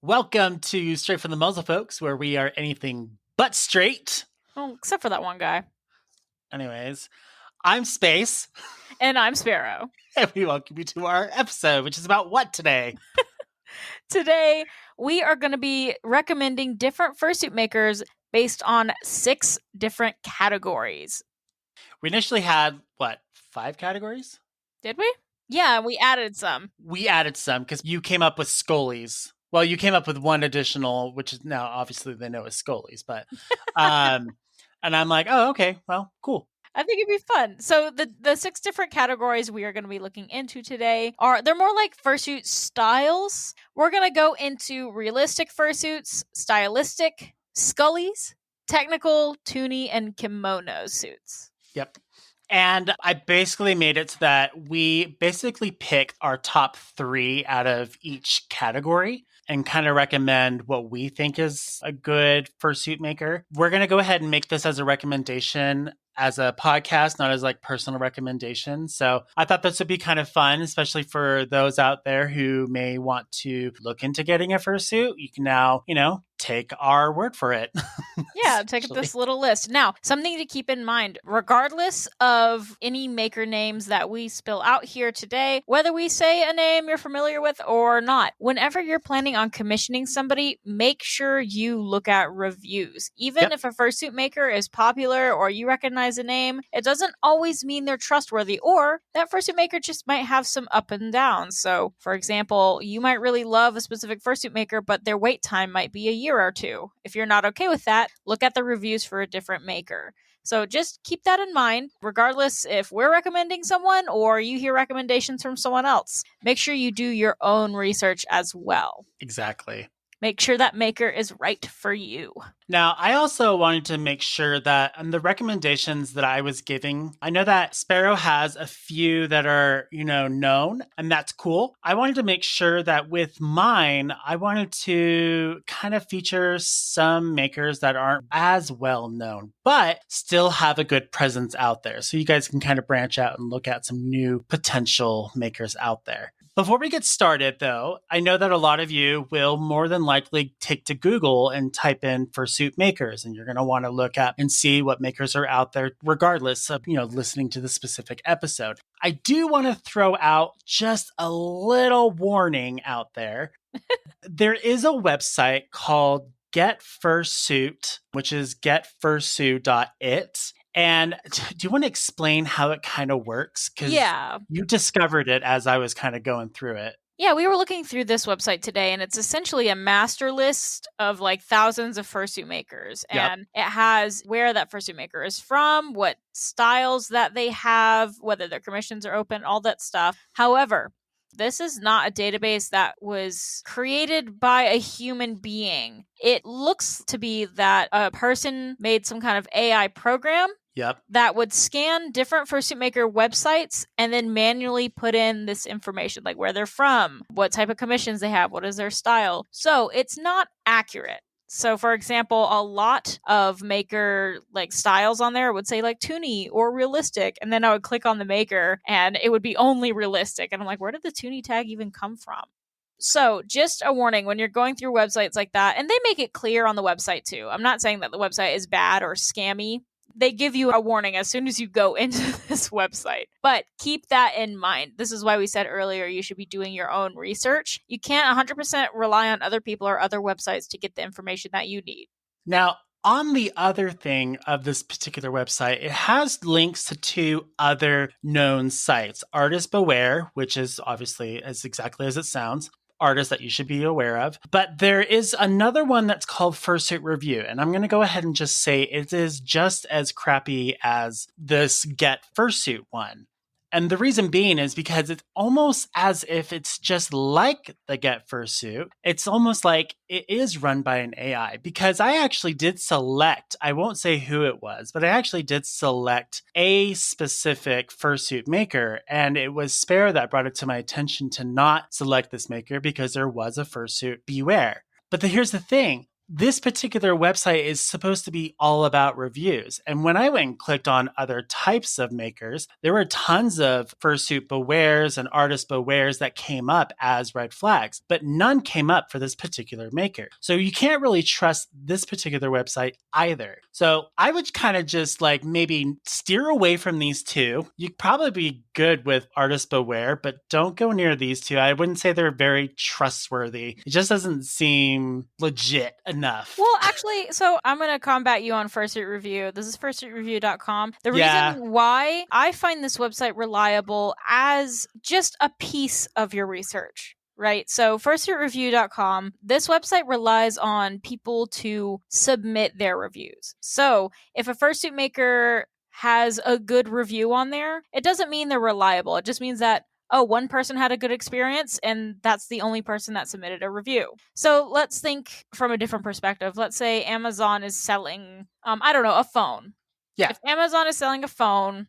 Welcome to Straight from the Muzzle, folks, where we are anything but straight. Well, except for that one guy. Anyways, I'm Space. And I'm Sparrow. And we welcome you to our episode, which is about what today? Today, we are going to be recommending different fursuit makers based on 6 different categories. We initially had, 5 categories? Did we? Yeah, we added some. We added some because you came up with Scullies. Well, you came up with one additional, which is now obviously they know is Scullies, but and I'm like, oh, okay, well, cool. I think it'd be fun. So the 6 different categories we are going to be looking into today they're more like fursuit styles. We're going to go into realistic fursuits, stylistic, scullies, technical, toonie, and kimono suits. Yep. And I basically made it so that we basically picked our top 3 out of each category and kind of recommend what we think is a good fursuit maker. We're going to go ahead and make this as a recommendation as a podcast, not as like personal recommendation. So I thought this would be kind of fun, especially for those out there who may want to look into getting a fursuit. You can now, take our word for it. Yeah, take this little list. Now, something to keep in mind, regardless of any maker names that we spill out here today, whether we say a name you're familiar with or not, whenever you're planning on commissioning somebody, make sure you look at reviews. Even if a fursuit maker is popular or you recognize a name, it doesn't always mean they're trustworthy, or that fursuit maker just might have some up and downs. So, for example, you might really love a specific fursuit maker, but their wait time might be a year or 2. If you're not okay with that, look at the reviews for a different maker. So just keep that in mind, regardless if we're recommending someone or you hear recommendations from someone else. Make sure you do your own research as well. Exactly. Make sure that maker is right for you. Now, I also wanted to make sure that the recommendations that I was giving, I know that Sparrow has a few that are, known, and that's cool. I wanted to make sure that with mine, I wanted to kind of feature some makers that aren't as well known, but still have a good presence out there. So you guys can kind of branch out and look at some new potential makers out there. Before we get started, though, I know that a lot of you will more than likely take to Google and type in fursuit makers, and you're going to want to look up and see what makers are out there, regardless of, listening to the specific episode. I do want to throw out just a little warning out there. There is a website called Get Fursuit, which is getfursuit.it. And do you want to explain how it kind of works? Because you discovered it as I was kind of going through it. Yeah, we were looking through this website today, and it's essentially a master list of like thousands of fursuit makers. And it has where that fursuit maker is from, what styles that they have, whether their commissions are open, all that stuff. However, this is not a database that was created by a human being. It looks to be that a person made some kind of AI program that would scan different fursuit maker websites and then manually put in this information, like where they're from, what type of commissions they have, what is their style. So it's not accurate. So, for example, a lot of maker like styles on there would say like toonie or realistic, and then I would click on the maker and it would be only realistic. And I'm like, where did the toonie tag even come from? So just a warning when you're going through websites like that, and they make it clear on the website too. I'm not saying that the website is bad or scammy. They give you a warning as soon as you go into this website. But keep that in mind. This is why we said earlier you should be doing your own research. You can't 100% rely on other people or other websites to get the information that you need. Now, on the other thing of this particular website, it has links to 2 other known sites. Artist Beware, which is obviously exactly as it sounds, artists that you should be aware of. But there is another one that's called Fursuit Review. And I'm going to go ahead and just say it is just as crappy as this Get Fursuit one. And the reason being is because it's almost as if it's just like the Get Fursuit. It's almost like it is run by an AI, because I actually did select, I won't say who it was, but I actually did select a specific fursuit maker, and it was Sparrow that brought it to my attention to not select this maker because there was a fursuit beware. But here's the thing. this particular website is supposed to be all about reviews. And when I went and clicked on other types of makers, there were tons of fursuit bewares and artist bewares that came up as red flags, but none came up for this particular maker. So you can't really trust this particular website either. So I would kind of just like maybe steer away from these two. You'd probably be good with artist beware, but don't go near these two. I wouldn't say they're very trustworthy. It just doesn't seem legit enough. Well, actually, so I'm going to combat you on Fursuit Review. This is fursuitreview.com. The reason why I find this website reliable as just a piece of your research. Right. So fursuitreview.com, this website relies on people to submit their reviews. So if a fursuit maker has a good review on there, it doesn't mean they're reliable. It just means that, oh, one person had a good experience and that's the only person that submitted a review. So let's think from a different perspective. Let's say Amazon is selling, I don't know, a phone. Yeah. If Amazon is selling a phone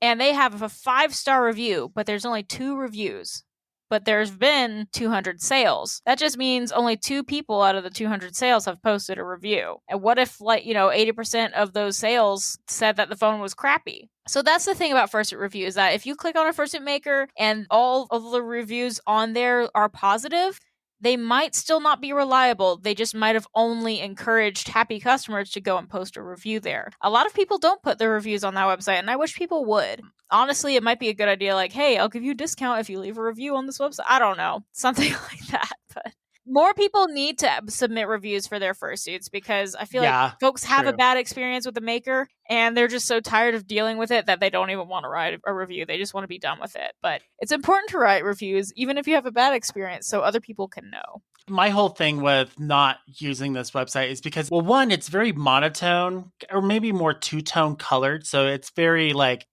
and they have a 5-star review, but there's only 2 reviews, but there's been 200 sales. That just means only 2 people out of the 200 sales have posted a review. And what if, 80% of those sales said that the phone was crappy? So that's the thing about Fursuit Review, is that if you click on a fursuit maker and all of the reviews on there are positive, they might still not be reliable. They just might have only encouraged happy customers to go and post a review there. A lot of people don't put their reviews on that website, and I wish people would. Honestly, it might be a good idea, like, hey, I'll give you a discount if you leave a review on this website. I don't know. Something like that. But more people need to submit reviews for their fursuits, because I feel like folks have a bad experience with the maker and they're just so tired of dealing with it that they don't even want to write a review. They just want to be done with it. But it's important to write reviews, even if you have a bad experience, so other people can know. My whole thing with not using this website is because, well, one, it's very monotone or maybe more two-tone colored. So it's very like,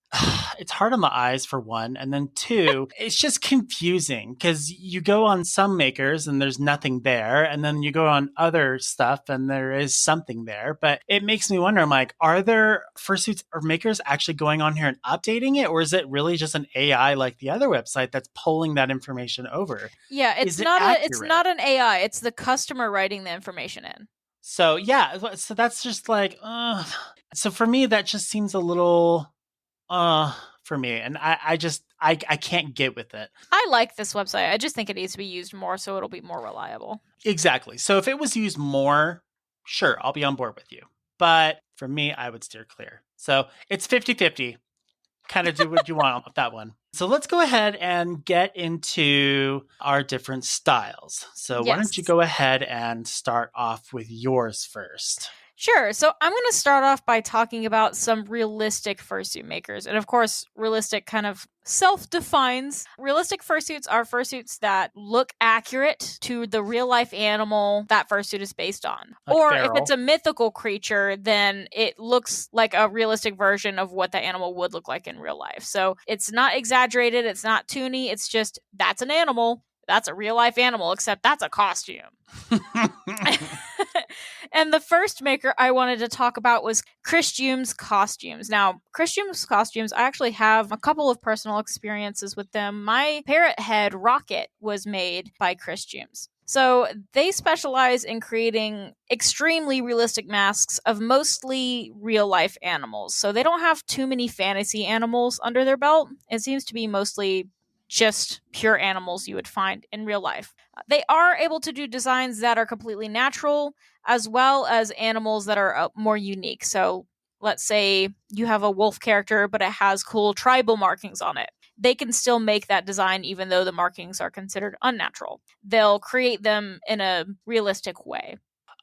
it's hard on the eyes for one. And then two, it's just confusing because you go on some makers and there's nothing there. And then you go on other stuff and there is something there. But it makes me wonder, I'm like, are there fursuits or makers actually going on here and updating it? Or is it really just an AI like the other website that's pulling that information over? Yeah, it's not an AI. It's the customer writing the information in. So yeah, so that's just like, so for me, that just seems a little, for me. And I can't get with it. I like this website. I just think it needs to be used more so it'll be more reliable. Exactly. So if it was used more, sure, I'll be on board with you. But for me, I would steer clear. So it's 50-50. Kind of do what you want with that one. So let's go ahead and get into our different styles. So why don't you go ahead and start off with yours first? Sure. So I'm going to start off by talking about some realistic fursuit makers. And of course, realistic kind of self-defines. Realistic fursuits are fursuits that look accurate to the real-life animal that fursuit is based on. Like or feral. If it's a mythical creature, then it looks like a realistic version of what the animal would look like in real life. So it's not exaggerated, it's not toony, it's just, that's an animal. That's a real-life animal, except that's a costume. And the first maker I wanted to talk about was Christium's Costumes. Now, Christium's Costumes, I actually have a couple of personal experiences with them. My parrot head rocket was made by Christium's. So they specialize in creating extremely realistic masks of mostly real-life animals. So they don't have too many fantasy animals under their belt. It seems to be mostly just pure animals you would find in real life. They are able to do designs that are completely natural, as well as animals that are more unique. So let's say you have a wolf character, but it has cool tribal markings on it. They can still make that design even though the markings are considered unnatural. They'll create them in a realistic way.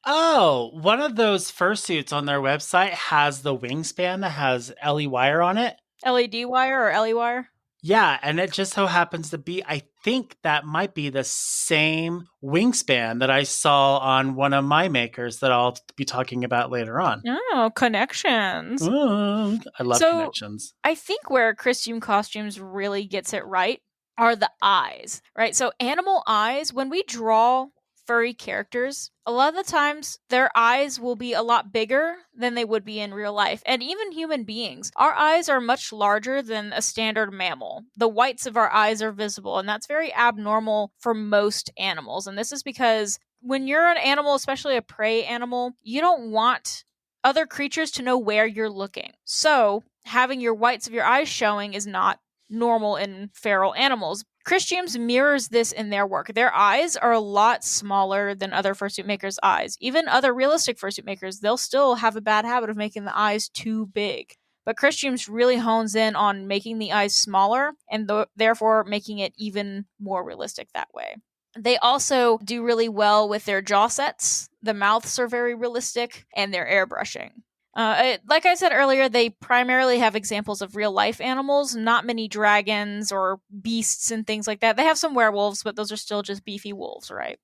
Oh, one of those fursuits on their website has the wingspan that has LE wire on it. LED wire or LE wire? Yeah, and it just so happens to be, I think that might be the same wingspan that I saw on one of my makers that I'll be talking about later on. Oh, connections. Ooh, I love connections. I think where Christium Costumes really gets it right are the eyes, right? So animal eyes, when we draw furry characters, a lot of the times their eyes will be a lot bigger than they would be in real life. And even human beings, our eyes are much larger than a standard mammal. The whites of our eyes are visible, and that's very abnormal for most animals. And this is because when you're an animal, especially a prey animal, you don't want other creatures to know where you're looking. So having your whites of your eyes showing is not normal in feral animals. Christiums mirrors this in their work. Their eyes are a lot smaller than other fursuit makers' eyes. Even other realistic fursuit makers, they'll still have a bad habit of making the eyes too big. But Christiums really hones in on making the eyes smaller and therefore making it even more realistic that way. They also do really well with their jaw sets. The mouths are very realistic, and their airbrushing. Like I said earlier, they primarily have examples of real life animals, not many dragons or beasts and things like that. They have some werewolves, but those are still just beefy wolves, right?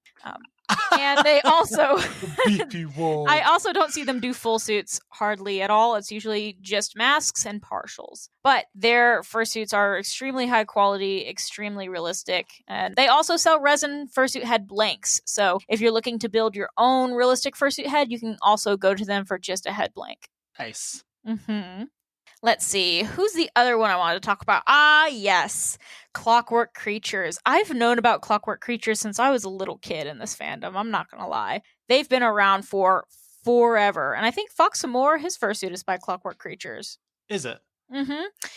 And they also beefy wolves. I also don't see them do full suits hardly at all. It's usually just masks and partials. But their fursuits are extremely high quality, extremely realistic. And they also sell resin fursuit head blanks. So if you're looking to build your own realistic fursuit head, you can also go to them for just a head blank. Nice. Mm-hmm. Let's see. Who's the other one I wanted to talk about? Yes. Clockwork Creatures. I've known about Clockwork Creatures since I was a little kid in this fandom. I'm not going to lie. They've been around for forever. And I think Fox Amore, his fursuit is by Clockwork Creatures. Is it? Mm-hmm.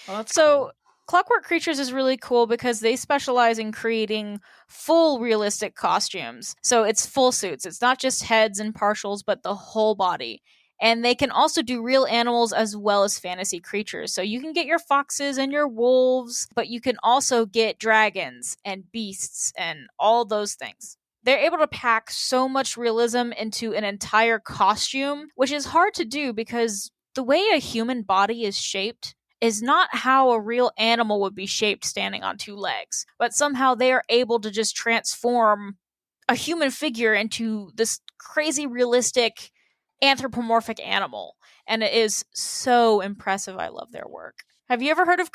Oh, that's so cool. Clockwork Creatures is really cool because they specialize in creating full realistic costumes. So it's full suits. It's not just heads and partials, but the whole body. And they can also do real animals as well as fantasy creatures. So you can get your foxes and your wolves, but you can also get dragons and beasts and all those things. They're able to pack so much realism into an entire costume, which is hard to do because the way a human body is shaped is not how a real animal would be shaped standing on two legs. But somehow they are able to just transform a human figure into this crazy realistic anthropomorphic animal, and it is so impressive. I love their work. Have you ever heard of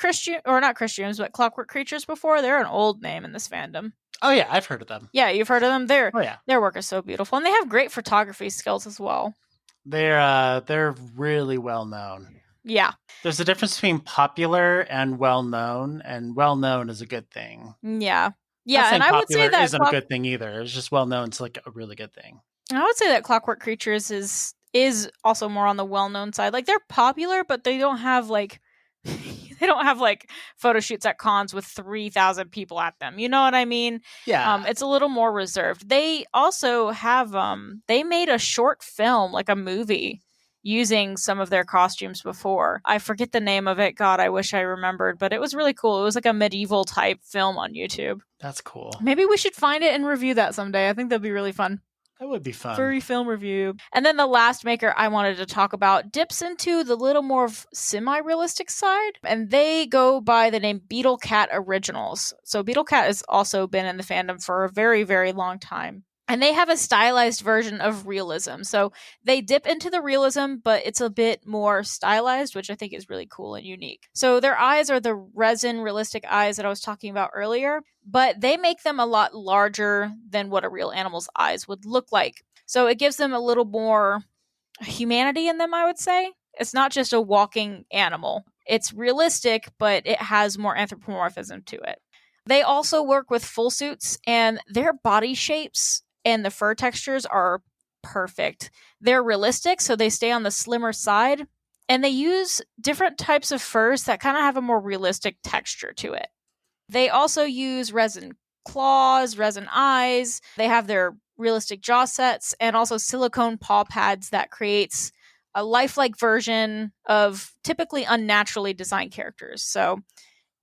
not but Clockwork Creatures before? They're an old name in this fandom. Oh yeah, I've heard of them. Yeah, you've heard of them. Their work is so beautiful, and they have great photography skills as well. They're really well known. Yeah, there's a difference between popular and well known is a good thing. Yeah, and I would say that isn't a good thing either. It's just well known. It's like a really good thing. I would say that Clockwork Creatures is also more on the well-known side. Like, they're popular, but they don't have like photo shoots at cons with 3,000 people at them. You know what I mean? Yeah. It's a little more reserved. They also have they made a short film, like a movie, using some of their costumes before. I forget the name of it. God, I wish I remembered, but it was really cool. It was like a medieval type film on YouTube. That's cool. Maybe we should find it and review that someday. I think that'd be really fun. That would be fun. Furry film review. And then the last maker I wanted to talk about dips into the little more semi-realistic side, and they go by the name Beetle Cat Originals. So Beetle Cat has also been in the fandom for a very, very long time. And they have a stylized version of realism. So they dip into the realism, but it's a bit more stylized, which I think is really cool and unique. So their eyes are the resin realistic eyes that I was talking about earlier, but they make them a lot larger than what a real animal's eyes would look like. So it gives them a little more humanity in them, I would say. It's not just a walking animal. It's realistic, but it has more anthropomorphism to it. They also work with full suits, and their body shapes and the fur textures are perfect. They're realistic, so they stay on the slimmer side, and they use different types of furs that kind of have a more realistic texture to it. They also use resin claws, resin eyes. They have their realistic jaw sets, and also silicone paw pads that creates a lifelike version of typically unnaturally designed characters. So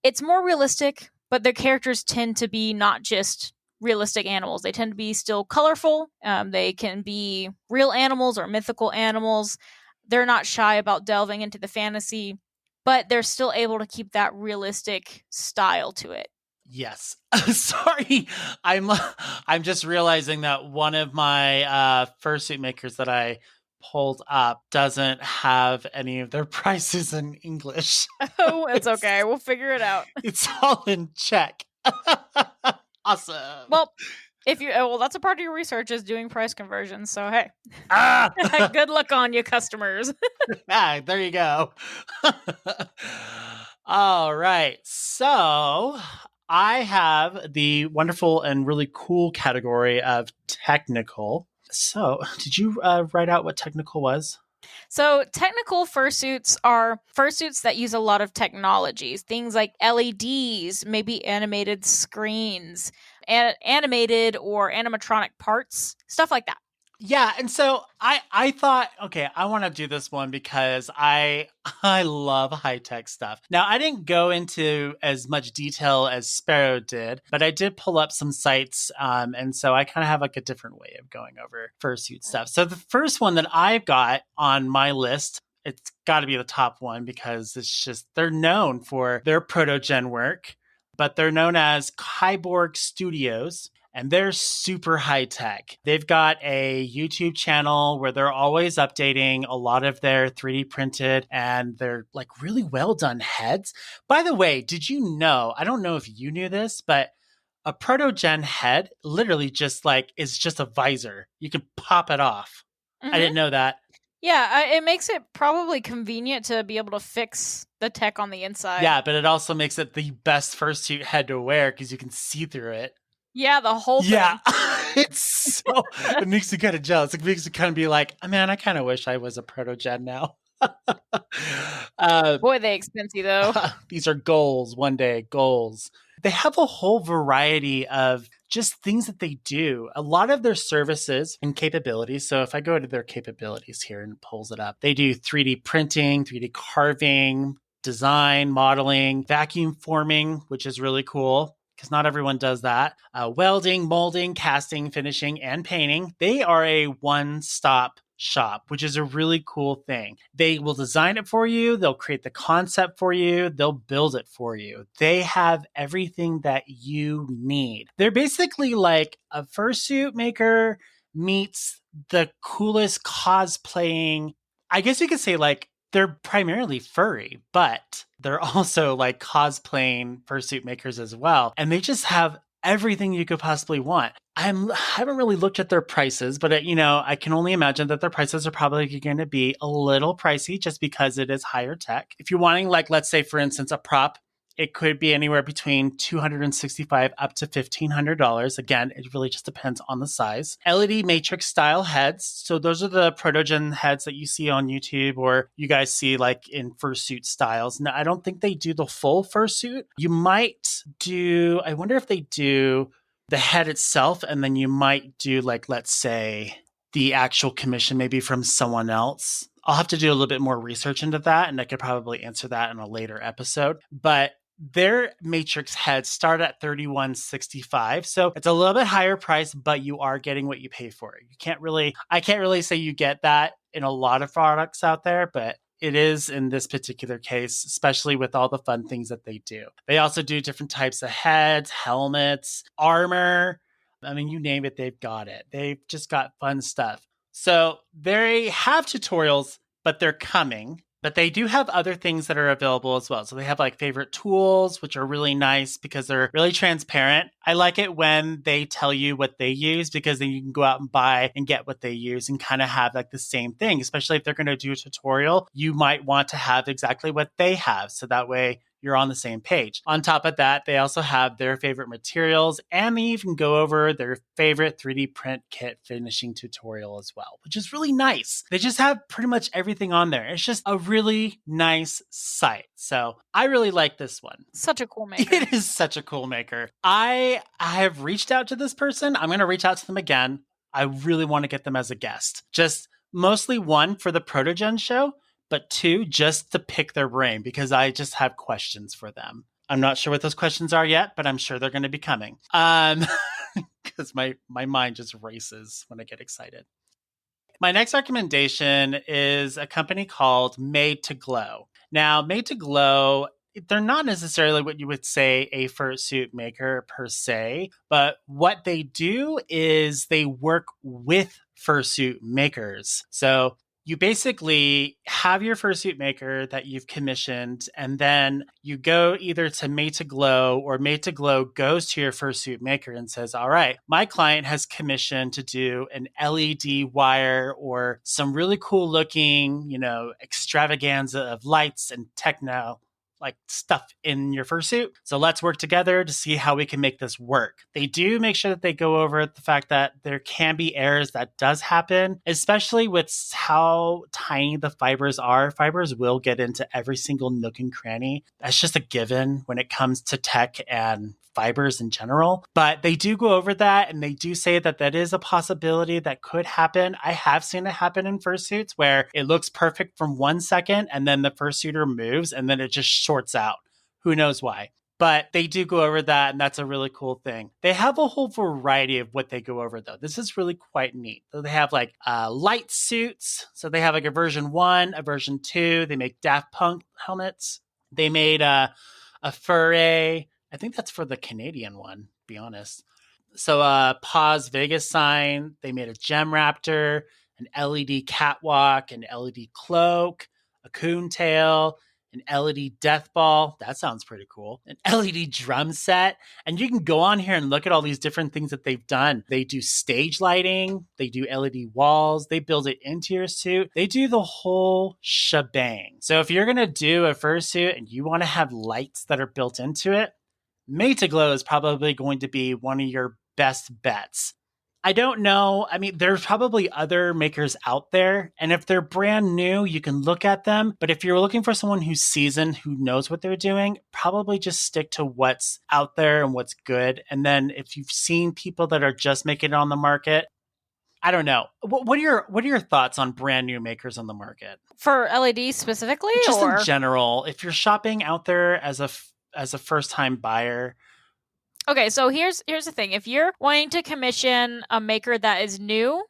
it's more realistic, but their characters tend to be not just realistic animals. They tend to be still colorful. They can be real animals or mythical animals. They're not shy about delving into the fantasy, but they're still able to keep that realistic style to it. Yes. Sorry. I'm just realizing that one of my fursuit makers that I pulled up doesn't have any of their prices in English. Oh, it's okay. We'll figure it out. It's all in Czech. Awesome. Well, that's a part of your research is doing price conversions. So hey, good luck on you, customers. There you go. All right. So I have the wonderful and really cool category of technical. So, did you write out what technical was? So, technical fursuits are fursuits that use a lot of technologies, things like LEDs, maybe animated screens, animated or animatronic parts, stuff like that. Yeah, and so I thought, okay, I want to do this one because I love high tech stuff. Now, I didn't go into as much detail as Sparrow did, but I did pull up some sites, and so I kind of have like a different way of going over fursuit stuff. So the first one that I've got on my list, it's got to be the top one because it's just they're known for their proto-gen work, but they're known as Kyborg Studios, and they're super high tech. They've got a YouTube channel where they're always updating a lot of their 3D printed and they're like really well done heads. By the way, did you know? I don't know if you knew this, but a proto gen head literally just like is just a visor. You can pop it off. I didn't know that. Yeah, it makes it probably convenient to be able to fix the tech on the inside. Yeah, but it also makes it the best fursuit head to wear because you can see through it. Yeah, the whole thing. Yeah, it's so, it makes you kind of jealous. It makes you kind of be like, oh, man, I kind of wish I was a proto-gen now. Boy, they expensive though. These are goals, one day, goals. They have a whole variety of just things that they do. A lot of their services and capabilities. So if I go to their capabilities here and it pulls it up, they do 3D printing, 3D carving, design, modeling, vacuum forming, which is really cool because not everyone does that. Welding, molding, casting, finishing, and painting. They are a one-stop shop, which is a really cool thing. They will design it for you. They'll create the concept for you. They'll build it for you. They have everything that you need. They're basically like a fursuit maker meets the coolest cosplaying. I guess you could say like they're primarily furry, but they're also like cosplaying fursuit makers as well. And they just have everything you could possibly want. I haven't really looked at their prices, but I can only imagine that their prices are probably going to be a little pricey just because it is higher tech. If you're wanting, like, let's say, for instance, a prop, it could be anywhere between $265 up to $1,500. Again, it really just depends on the size. LED matrix style heads. So those are the proto-gen heads that you see on YouTube or you guys see like in fursuit styles. Now, I don't think they do the full fursuit. You might do, I wonder if they do the head itself, and then you might do like, let's say, the actual commission maybe from someone else. I'll have to do a little bit more research into that, and I could probably answer that in a later episode. But their matrix heads start at $31.65, so it's a little bit higher price, but you are getting what you pay for. I can't really say you get that in a lot of products out there, but it is in this particular case, especially with all the fun things that they do. They also do different types of heads, helmets, armor. I mean, you name it, they've got it. They've just got fun stuff. So they have tutorials, but they're coming. But they do have other things that are available as well. So they have like favorite tools, which are really nice because they're really transparent. I like it when they tell you what they use because then you can go out and buy and get what they use and kind of have like the same thing, especially if they're going to do a tutorial. You might want to have exactly what they have. So that way you're on the same page. On top of that, they also have their favorite materials and they even go over their favorite 3D print kit finishing tutorial as well, which is really nice. They just have pretty much everything on there. It's just a really nice site. So I really like this one. Such a cool maker. It is such a cool maker. I have reached out to this person. I'm going to reach out to them again. I really want to get them as a guest. Just mostly one for the Protogen show, but two, just to pick their brain because I just have questions for them. I'm not sure what those questions are yet, but I'm sure they're going to be coming. Because my mind just races when I get excited. My next recommendation is a company called Made to Glow. Now, Made to Glow, they're not necessarily what you would say a fursuit maker per se, but what they do is they work with fursuit makers. So you basically have your fursuit maker that you've commissioned, and then you go either to Made to Glow or Made to Glow goes to your fursuit maker and says, all right, my client has commissioned to do an LED wire or some really cool looking, extravaganza of lights and techno. like stuff in your fursuit. So let's work together to see how we can make this work. They do make sure that they go over the fact that there can be errors that does happen, especially with how tiny the fibers are. Fibers will get into every single nook and cranny. That's just a given when it comes to tech and fibers in general. But they do go over that, and they do say that that is a possibility that could happen. I have seen it happen in fursuits where it looks perfect from 1 second and then the fursuiter moves and then it just shorts out. Who knows why? But they do go over that, and that's a really cool thing. They have a whole variety of what they go over, though. This is really quite neat. So they have like light suits. So they have like a version 1, a version 2. They make Daft Punk helmets. They made a Furry. I think that's for the Canadian one, to be honest. So Pause Vegas sign. They made a Gem Raptor, an LED catwalk, an LED cloak, a coon tail, an LED death ball. That sounds pretty cool. An LED drum set. And you can go on here and look at all these different things that they've done. They do stage lighting. They do LED walls. They build it into your suit. They do the whole shebang. So if you're going to do a fursuit and you want to have lights that are built into it, Made to Glow is probably going to be one of your best bets. I don't know. I mean, there's probably other makers out there. And if they're brand new, you can look at them. But if you're looking for someone who's seasoned, who knows what they're doing, probably just stick to what's out there and what's good. And then if you've seen people that are just making it on the market, I don't know. What are your thoughts on brand new makers on the market? For LED specifically? Just in general, if you're shopping out there as a first-time buyer. Okay, so here's the thing. If you're wanting to commission a maker that is new,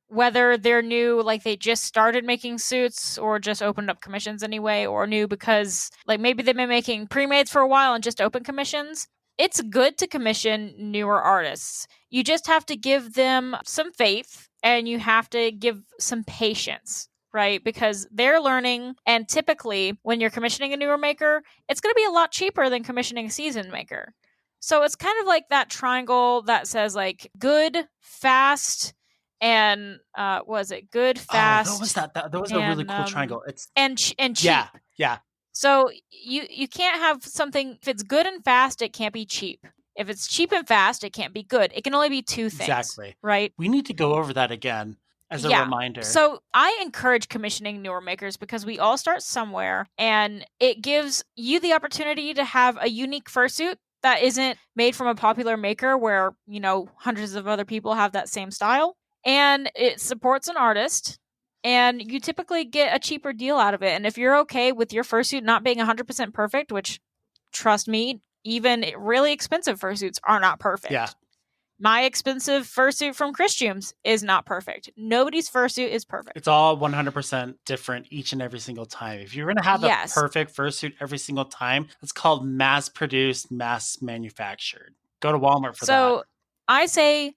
whether they're new like they just started making suits or just opened up commissions anyway, or new because like maybe they've been making pre-mades for a while and just open commissions, it's good to commission newer artists. You just have to give them some faith and you have to give some patience. Right? Because they're learning. And typically, when you're commissioning a newer maker, it's going to be a lot cheaper than commissioning a seasoned maker. So it's kind of like that triangle that says like good, fast, and was it good, fast? Oh, what was that? That was a really cool triangle. It's and cheap. Yeah. So you can't have something, if it's good and fast, it can't be cheap. If it's cheap and fast, it can't be good. It can only be two things. Exactly. Right? We need to go over that again. As a reminder. So I encourage commissioning newer makers because we all start somewhere and it gives you the opportunity to have a unique fursuit that isn't made from a popular maker where, you know, hundreds of other people have that same style. And it supports an artist and you typically get a cheaper deal out of it. And if you're okay with your fursuit not being 100% perfect, which trust me, even really expensive fursuits are not perfect. Yeah. My expensive fursuit from Christiums is not perfect. Nobody's fursuit is perfect. It's all 100% different each and every single time. If you're going to have a perfect fursuit every single time, it's called mass-produced, mass-manufactured. Go to Walmart for that. So I say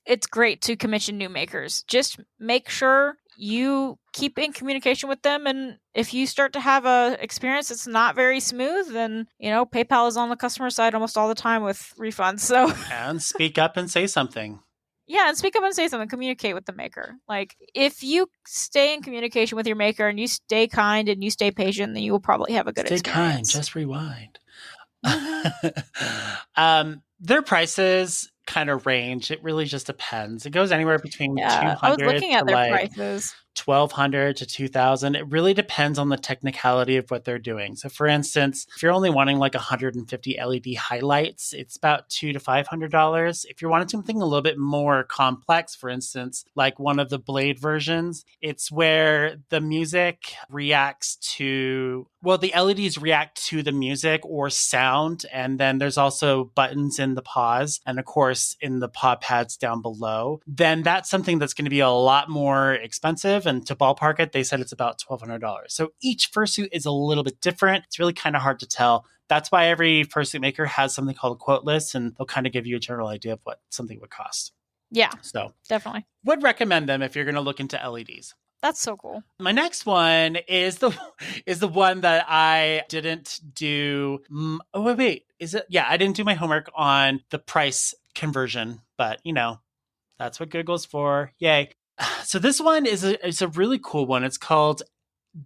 it's great to commission new makers. Just make sure you keep in communication with them, and if you start to have a experience that's not very smooth, then you know PayPal is on the customer side almost all the time with refunds. So and speak up and say something. Yeah, and speak up and say something. Communicate with the maker. Like if you stay in communication with your maker and you stay kind and you stay patient, then you will probably have a good experience. Stay kind. Just rewind. Their prices kind of range. It really just depends. It goes anywhere between 200 I was looking at to their like prices. 1,200 to 2,000. It really depends on the technicality of what they're doing. So for instance, if you're only wanting like 150 LED highlights, it's about $200 to $500. If you're wanting something a little bit more complex, for instance, like one of the Blade versions, it's where the music reacts to, well, the LEDs react to the music or sound. And then there's also buttons in the paws and of course in the paw pads down below. Then that's something that's going to be a lot more expensive. And to ballpark it, they said it's about $1,200. So each fursuit is a little bit different. It's really kind of hard to tell. That's why every fursuit maker has something called a quote list, and they'll kind of give you a general idea of what something would cost. Yeah, so definitely. Would recommend them if you're going to look into LEDs. That's so cool. My next one is the one that I didn't do. Oh, wait. Is it? Yeah, I didn't do my homework on the price conversion, but you know, that's what Google's for. Yay. So this one is a really cool one. It's called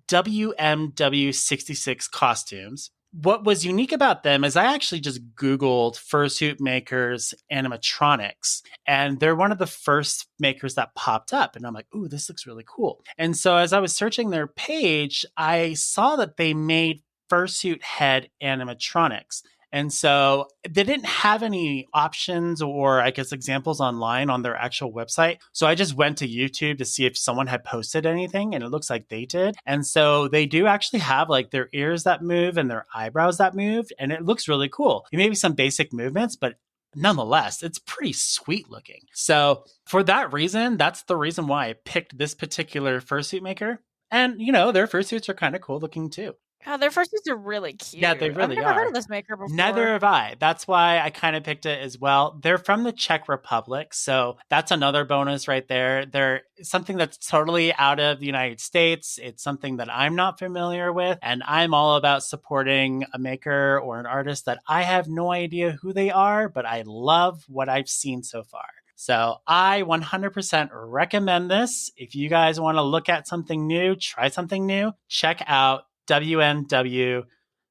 WMW66 Costumes. what was unique about them is I actually just Googled Fursuit Makers Animatronics, and they're one of the first makers that popped up. And I'm like, ooh, this looks really cool. And so as I was searching their page, I saw that they made fursuit head animatronics. And so they didn't have any options or, I guess, examples online on their actual website. So I just went to YouTube to see if someone had posted anything, and it looks like they did. And so they do actually have like their ears that move and their eyebrows that move, and it looks really cool. Maybe some basic movements, but nonetheless, it's pretty sweet looking. So for that reason, that's the reason why I picked this particular fursuit maker. And, their fursuits are kind of cool looking too. God, their fursuits are really cute. Yeah, they really I've never heard are. of this maker before. Neither have I. That's why I kind of picked it as well. They're from the Czech Republic, so that's another bonus right there. They're something that's totally out of the United States. It's something that I'm not familiar with, and I'm all about supporting a maker or an artist that I have no idea who they are, but I love what I've seen so far. So I 100% recommend this. If you guys want to look at something new, try something new, check out WNW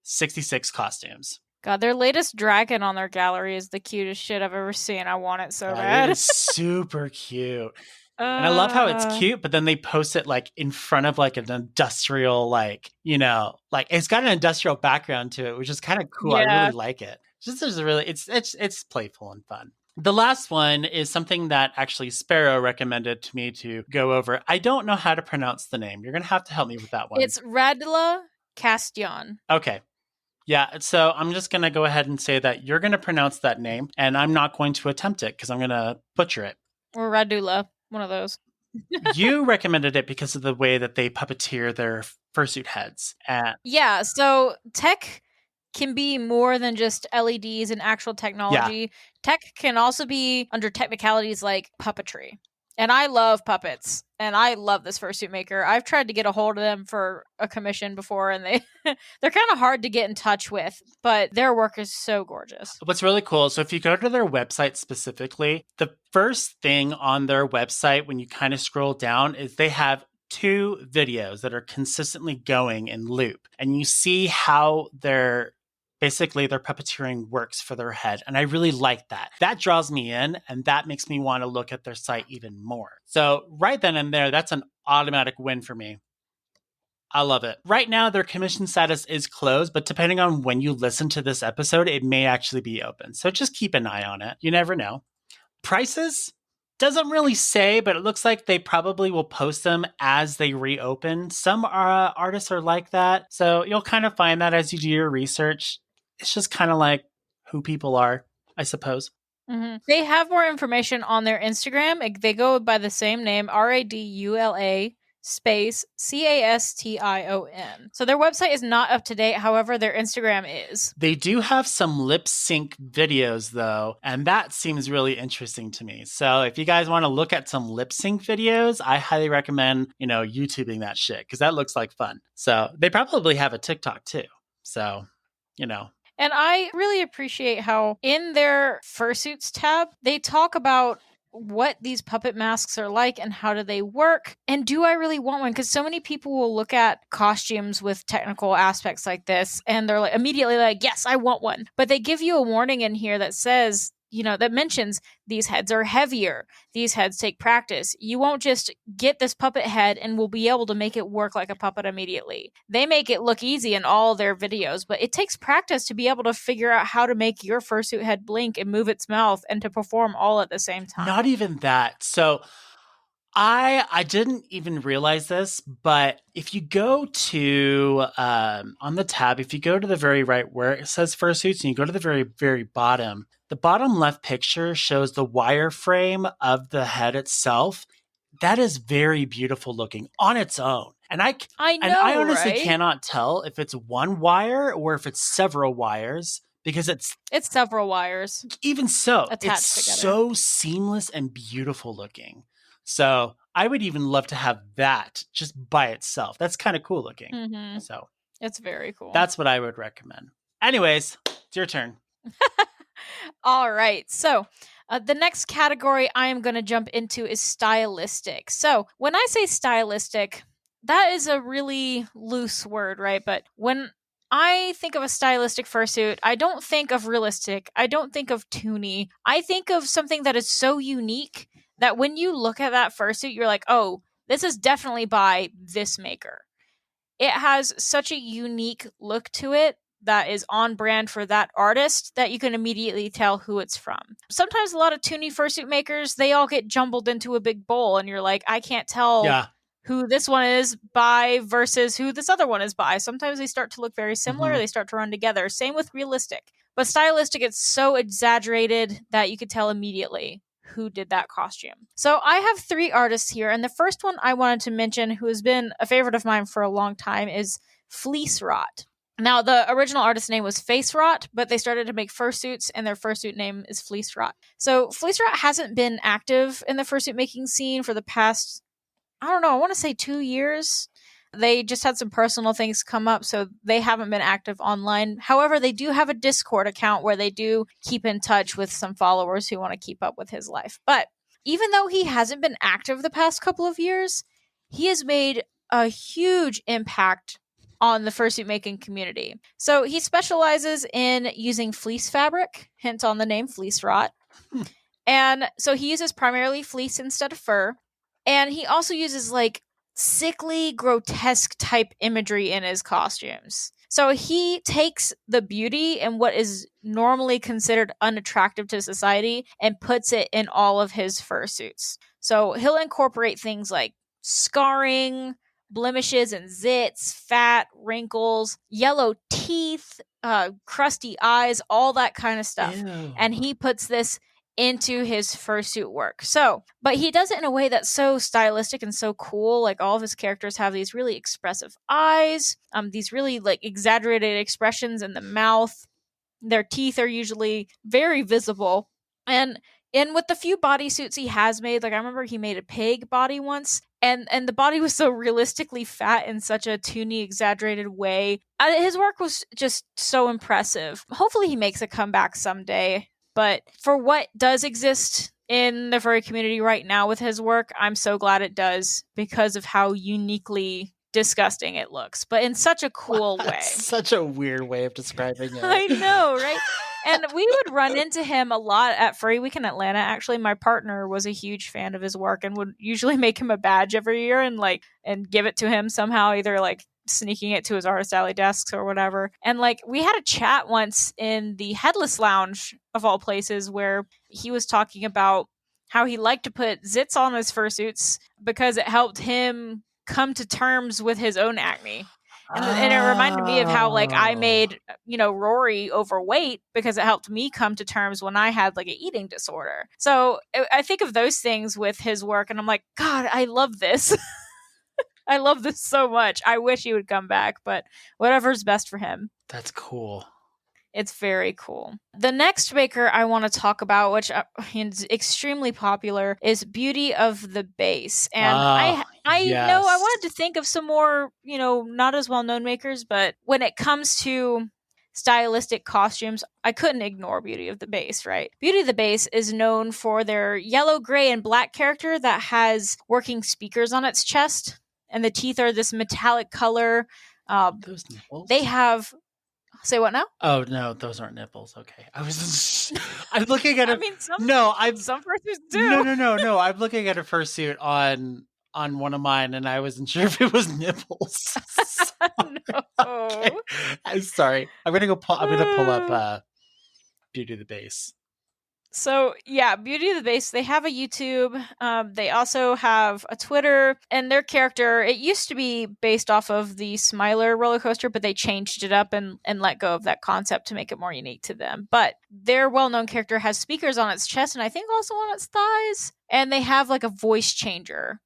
66 costumes. God, their latest dragon on their gallery is the cutest shit I've ever seen. I want it so bad. It is super cute. And I love how it's cute, but then they post it like in front of like an industrial, like it's got an industrial background to it, which is kind of cool. Yeah. I really like it. Just as really, it's playful and fun. The last one is something that actually Sparrow recommended to me to go over. I don't know how to pronounce the name. You're going to have to help me with that one. It's Radula Castion. Okay. Yeah, so I'm just going to go ahead and say that you're going to pronounce that name, and I'm not going to attempt it because I'm going to butcher it. Or Radula, one of those. You recommended it because of the way that they puppeteer their fursuit heads. Yeah, so tech can be more than just LEDs and actual technology. Yeah. Tech can also be under technicalities like puppetry. And I love puppets, and I love this fursuit maker. I've tried to get a hold of them for a commission before, and they're kind of hard to get in touch with, but their work is so gorgeous. What's really cool, so if you go to their website specifically, the first thing on their website when you kind of scroll down is they have 2 videos that are consistently going in loop, and you see how their puppeteering works for their head. And I really like that. That draws me in, and that makes me want to look at their site even more. So right then and there, that's an automatic win for me. I love it. Right now, their commission status is closed, but depending on when you listen to this episode, it may actually be open. So just keep an eye on it. You never know. Prices? Doesn't really say, but it looks like they probably will post them as they reopen. Some artists are like that. So you'll kind of find that as you do your research. It's just kind of like who people are, I suppose. Mm-hmm. They have more information on their Instagram. They go by the same name, Radula space Castion. So their website is not up to date. However, their Instagram is. They do have some lip sync videos though, and that seems really interesting to me. So if you guys want to look at some lip sync videos, I highly recommend, YouTubing that shit because that looks like fun. So they probably have a TikTok too. So, And I really appreciate how in their fursuits tab, they talk about what these puppet masks are like and how do they work. And do I really want one? Because so many people will look at costumes with technical aspects like this and they're like immediately like, yes, I want one. But they give you a warning in here that says, that mentions these heads are heavier. These heads take practice. You won't just get this puppet head and will be able to make it work like a puppet immediately. They make it look easy in all their videos, but it takes practice to be able to figure out how to make your fursuit head blink and move its mouth and to perform all at the same time. Not even that. So I didn't even realize this, but if you go to, on the tab, if you go to the very right where it says fursuits and you go to the very, very bottom, the bottom left picture shows the wireframe of the head itself. That is very beautiful looking on its own. And I honestly cannot tell if it's one wire or if it's several wires. Because it's several wires. Even so, attached it's together. So seamless and beautiful looking. So I would even love to have that just by itself. That's kind of cool looking. Mm-hmm. So it's very cool. That's what I would recommend. Anyways, it's your turn. All right. So the next category I am going to jump into is stylistic. So when I say stylistic, that is a really loose word, right? But when I think of a stylistic fursuit, I don't think of realistic. I don't think of toony. I think of something that is so unique that when you look at that fursuit, you're like, oh, this is definitely by this maker. It has such a unique look to it that is on brand for that artist that you can immediately tell who it's from. Sometimes a lot of toony fursuit makers, they all get jumbled into a big bowl and you're like, I can't tell who this one is by versus who this other one is by. Sometimes they start to look very similar, they start to run together. Same with realistic. But stylistic, it's so exaggerated that you could tell immediately who did that costume. So I have 3 artists here, and the first one I wanted to mention, who has been a favorite of mine for a long time, is Fleece Rot. Now, the original artist name was Face Rot, but they started to make fursuits, and their fursuit name is Fleece Rot. So Fleece Rot hasn't been active in the fursuit making scene for the past, I don't know, I want to say 2 years. They just had some personal things come up, so they haven't been active online. However, they do have a Discord account where they do keep in touch with some followers who want to keep up with his life. But even though he hasn't been active the past couple of years, he has made a huge impact on the fursuit making community. So he specializes in using fleece fabric, hence on the name Fleece Rot. And so he uses primarily fleece instead of fur. And he also uses like sickly, grotesque type imagery in his costumes. So he takes the beauty and what is normally considered unattractive to society and puts it in all of his fursuits. So he'll incorporate things like scarring, blemishes and zits, fat, wrinkles, yellow teeth, crusty eyes, all that kind of stuff. Ew. And he puts this into his fursuit work. So, but he does it in a way that's so stylistic and so cool. Like all of his characters have these really expressive eyes, these really like exaggerated expressions in the mouth. Their teeth are usually very visible. And with the few bodysuits he has made, like I remember he made a pig body once, and the body was so realistically fat in such a toony, exaggerated way. His work was just so impressive. Hopefully he makes a comeback someday. But for what does exist in the furry community right now with his work, I'm so glad it does because of how uniquely disgusting it looks, but in such a cool way. Such a weird way of describing it. I know, right? And we would run into him a lot at Furry Week in Atlanta. Actually, my partner was a huge fan of his work and would usually make him a badge every year and give it to him somehow, either like sneaking it to his artist alley desks or whatever. And like we had a chat once in the Headless Lounge of all places where he was talking about how he liked to put zits on his fursuits because it helped him come to terms with his own acne. And it reminded me of how like I made, Rory overweight because it helped me come to terms when I had like an eating disorder. So I think of those things with his work and I'm like, God, I love this. I love this so much. I wish he would come back, but whatever's best for him. That's cool. It's very cool. The next maker I want to talk about, which is extremely popular, is Beauty of the Base. And I know I wanted to think of some more, not as well-known makers, but when it comes to stylistic costumes, I couldn't ignore Beauty of the Base, right? Beauty of the Base is known for their yellow, gray, and black character that has working speakers on its chest, and the teeth are this metallic color. Those nipples? They have... Say what now? Oh no, those aren't nipples. Okay, I'm looking at I mean, some fursuits do. No. I'm looking at a fursuit on one of mine, and I wasn't sure if it was nipples. No. Okay. I'm sorry. I'm gonna pull up Beauty of the Base. So yeah, Beauty of the Base, they have a YouTube. They also have a Twitter, and their character, it used to be based off of the Smiler roller coaster, but they changed it up and let go of that concept to make it more unique to them. But their well-known character has speakers on its chest and I think also on its thighs, and they have like a voice changer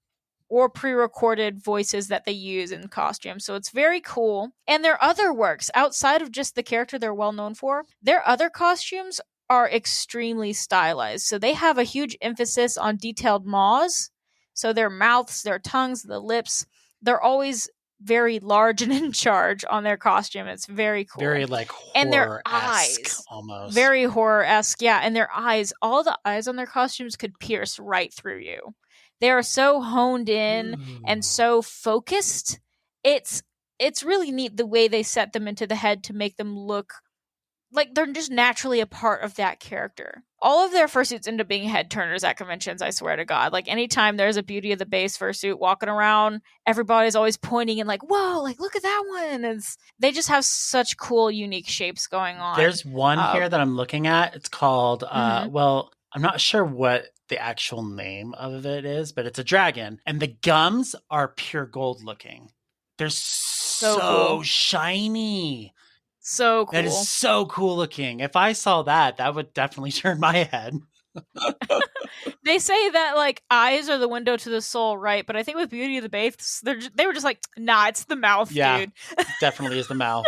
or pre-recorded voices that they use in costumes. So it's very cool. And their other works, outside of just the character they're well known for, their other costumes are extremely stylized. So they have a huge emphasis on detailed maws. So their mouths, their tongues, the lips, they're always very large and in charge on their costume. It's very cool. Very like horror-esque, and their eyes, almost. Very horror-esque, yeah. And their eyes, all the eyes on their costumes could pierce right through you. They are so honed in and so focused. It's it's really neat the way they set them into the head to make them look like they're just naturally a part of that character. All of their fursuits end up being head turners at conventions, I swear to God. Like anytime there's a Beauty of the Base fursuit walking around, everybody's always pointing and like, whoa, like look at that one. They just have such cool, unique shapes going on. There's one here that I'm looking at. It's called, Mhm. well, I'm not sure what the actual name of it is, but it's a dragon. And the gums are pure gold looking. They're So so cool. shiny. So That is cool. so cool looking. If I saw that, that would definitely turn my head. They say that like eyes are the window to the soul, right? But I think with Beauty of the Base, they were just like, nah, it's the mouth, Yeah, dude. definitely is the mouth.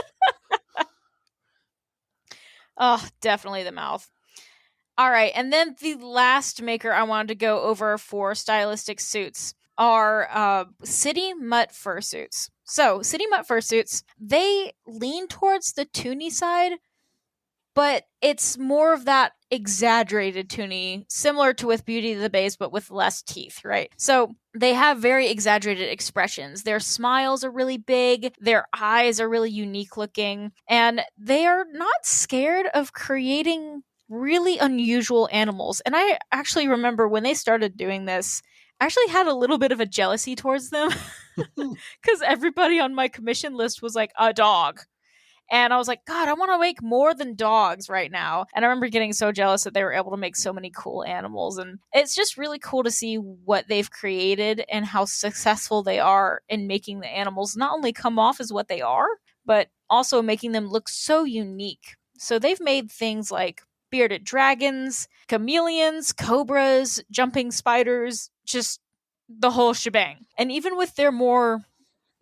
Oh, definitely the mouth. All right, and then the last maker I wanted to go over for stylistic suits are city mutt fursuits. So, city mutt fursuits, they lean towards the toony side, but it's more of that exaggerated toony, similar to with Beauty of the Base, but with less teeth, right? So they have very exaggerated expressions. Their smiles are really big, their eyes are really unique looking, and they are not scared of creating really unusual animals. And I actually remember when they started doing this, I actually had a little bit of a jealousy towards them because everybody on my commission list was like a dog. And I was like, God, I want to make more than dogs right now. And I remember getting so jealous that they were able to make so many cool animals. And it's just really cool to see what they've created and how successful they are in making the animals not only come off as what they are, but also making them look so unique. So they've made things like bearded dragons, chameleons, cobras, jumping spiders, just the whole shebang. And even with their more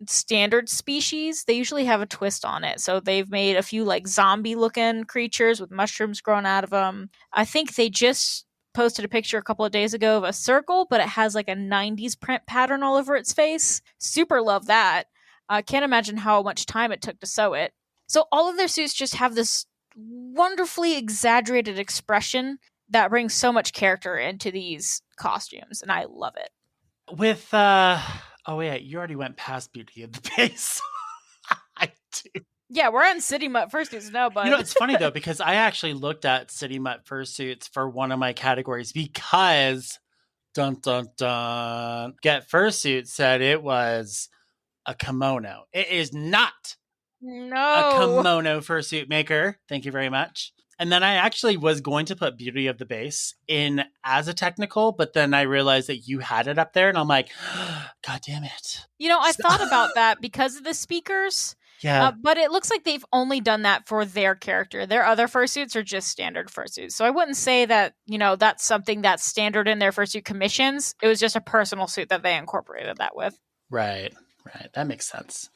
standard species, they usually have a twist on it. So they've made a few like zombie looking creatures with mushrooms growing out of them. I think they just posted a picture a couple of days ago of a circle, but it has like a 90s print pattern all over its face. Super love that. I can't imagine how much time it took to sew it. So all of their suits just have this wonderfully exaggerated expression that brings so much character into these costumes, and I love it. With oh wait, you already went past Beauty of the Base. I do. Yeah, we're on City Mutt fursuits now, You know, bud. it's funny though, because I actually looked at City Mutt fursuits for one of my categories because dun dun dun Get Fursuit said it was a kimono. It is not a No. kimono fursuit maker. Thank you very much. And then I actually was going to put Beauty of the Base in as a technical, but then I realized that you had it up there, and I'm like, God damn it. You know, I thought about that because of the speakers, Yeah, but it looks like they've only done that for their character. Their other fursuits are just standard fursuits. So I wouldn't say that, that's something that's standard in their fursuit commissions. It was just a personal suit that they incorporated that with. right, right. That makes sense.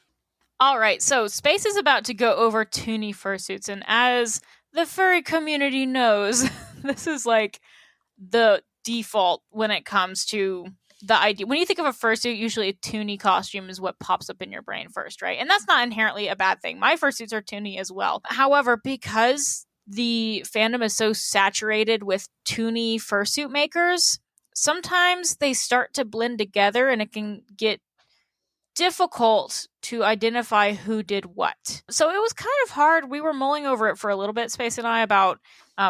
All right, so Space is about to go over toony fursuits, and as the furry community knows, this is like the default when it comes to the idea. When you think of a fursuit, usually a toony costume is what pops up in your brain first, right? And that's not inherently a bad thing. My fursuits are toony as well. However, because the fandom is so saturated with toony fursuit makers, sometimes they start to blend together and it can get difficult to identify who did what. So it was kind of hard. We were mulling over it for a little bit, Space and I, about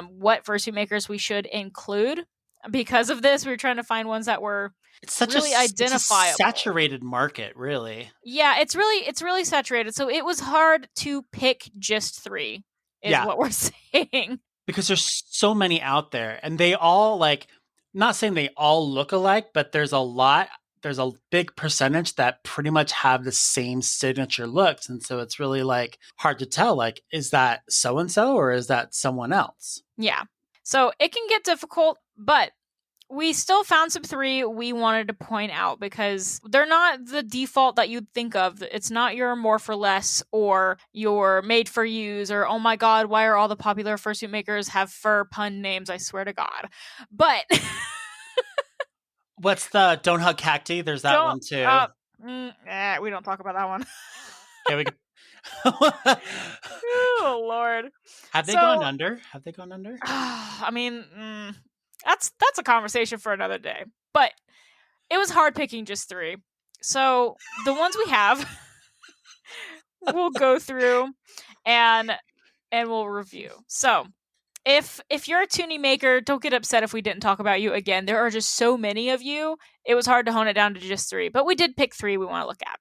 what fursuit makers we should include. Because of this, we were trying to find ones that were It's such really it's a identifiable. saturated market, really. Yeah, it's really saturated. So it was hard to pick just three, is Yeah, what we're saying. because there's so many out there, and they all like. Not saying they all look alike, but there's a big percentage that pretty much have the same signature looks, and so it's really like hard to tell. Like, is that so and so or is that someone else? Yeah. So it can get difficult, but we still found some three we wanted to point out because they're not the default that you'd think of. It's not your more for less or your made for use or, oh my God, why are all the popular fursuit makers have fur pun names? I swear to God. But What's the Don't Hug Cacti? There's that don't, one too. we don't talk about that one. Okay, we Oh, Lord. have they gone So, under? Have they gone under? I mean, that's a conversation for another day. But it was hard picking just three. So the ones we have we'll go through and we'll review. So if you're a toonie maker, don't get upset if we didn't talk about you again. There are just so many of you. It was hard to hone it down to just 3, but we did pick 3 we want to look at.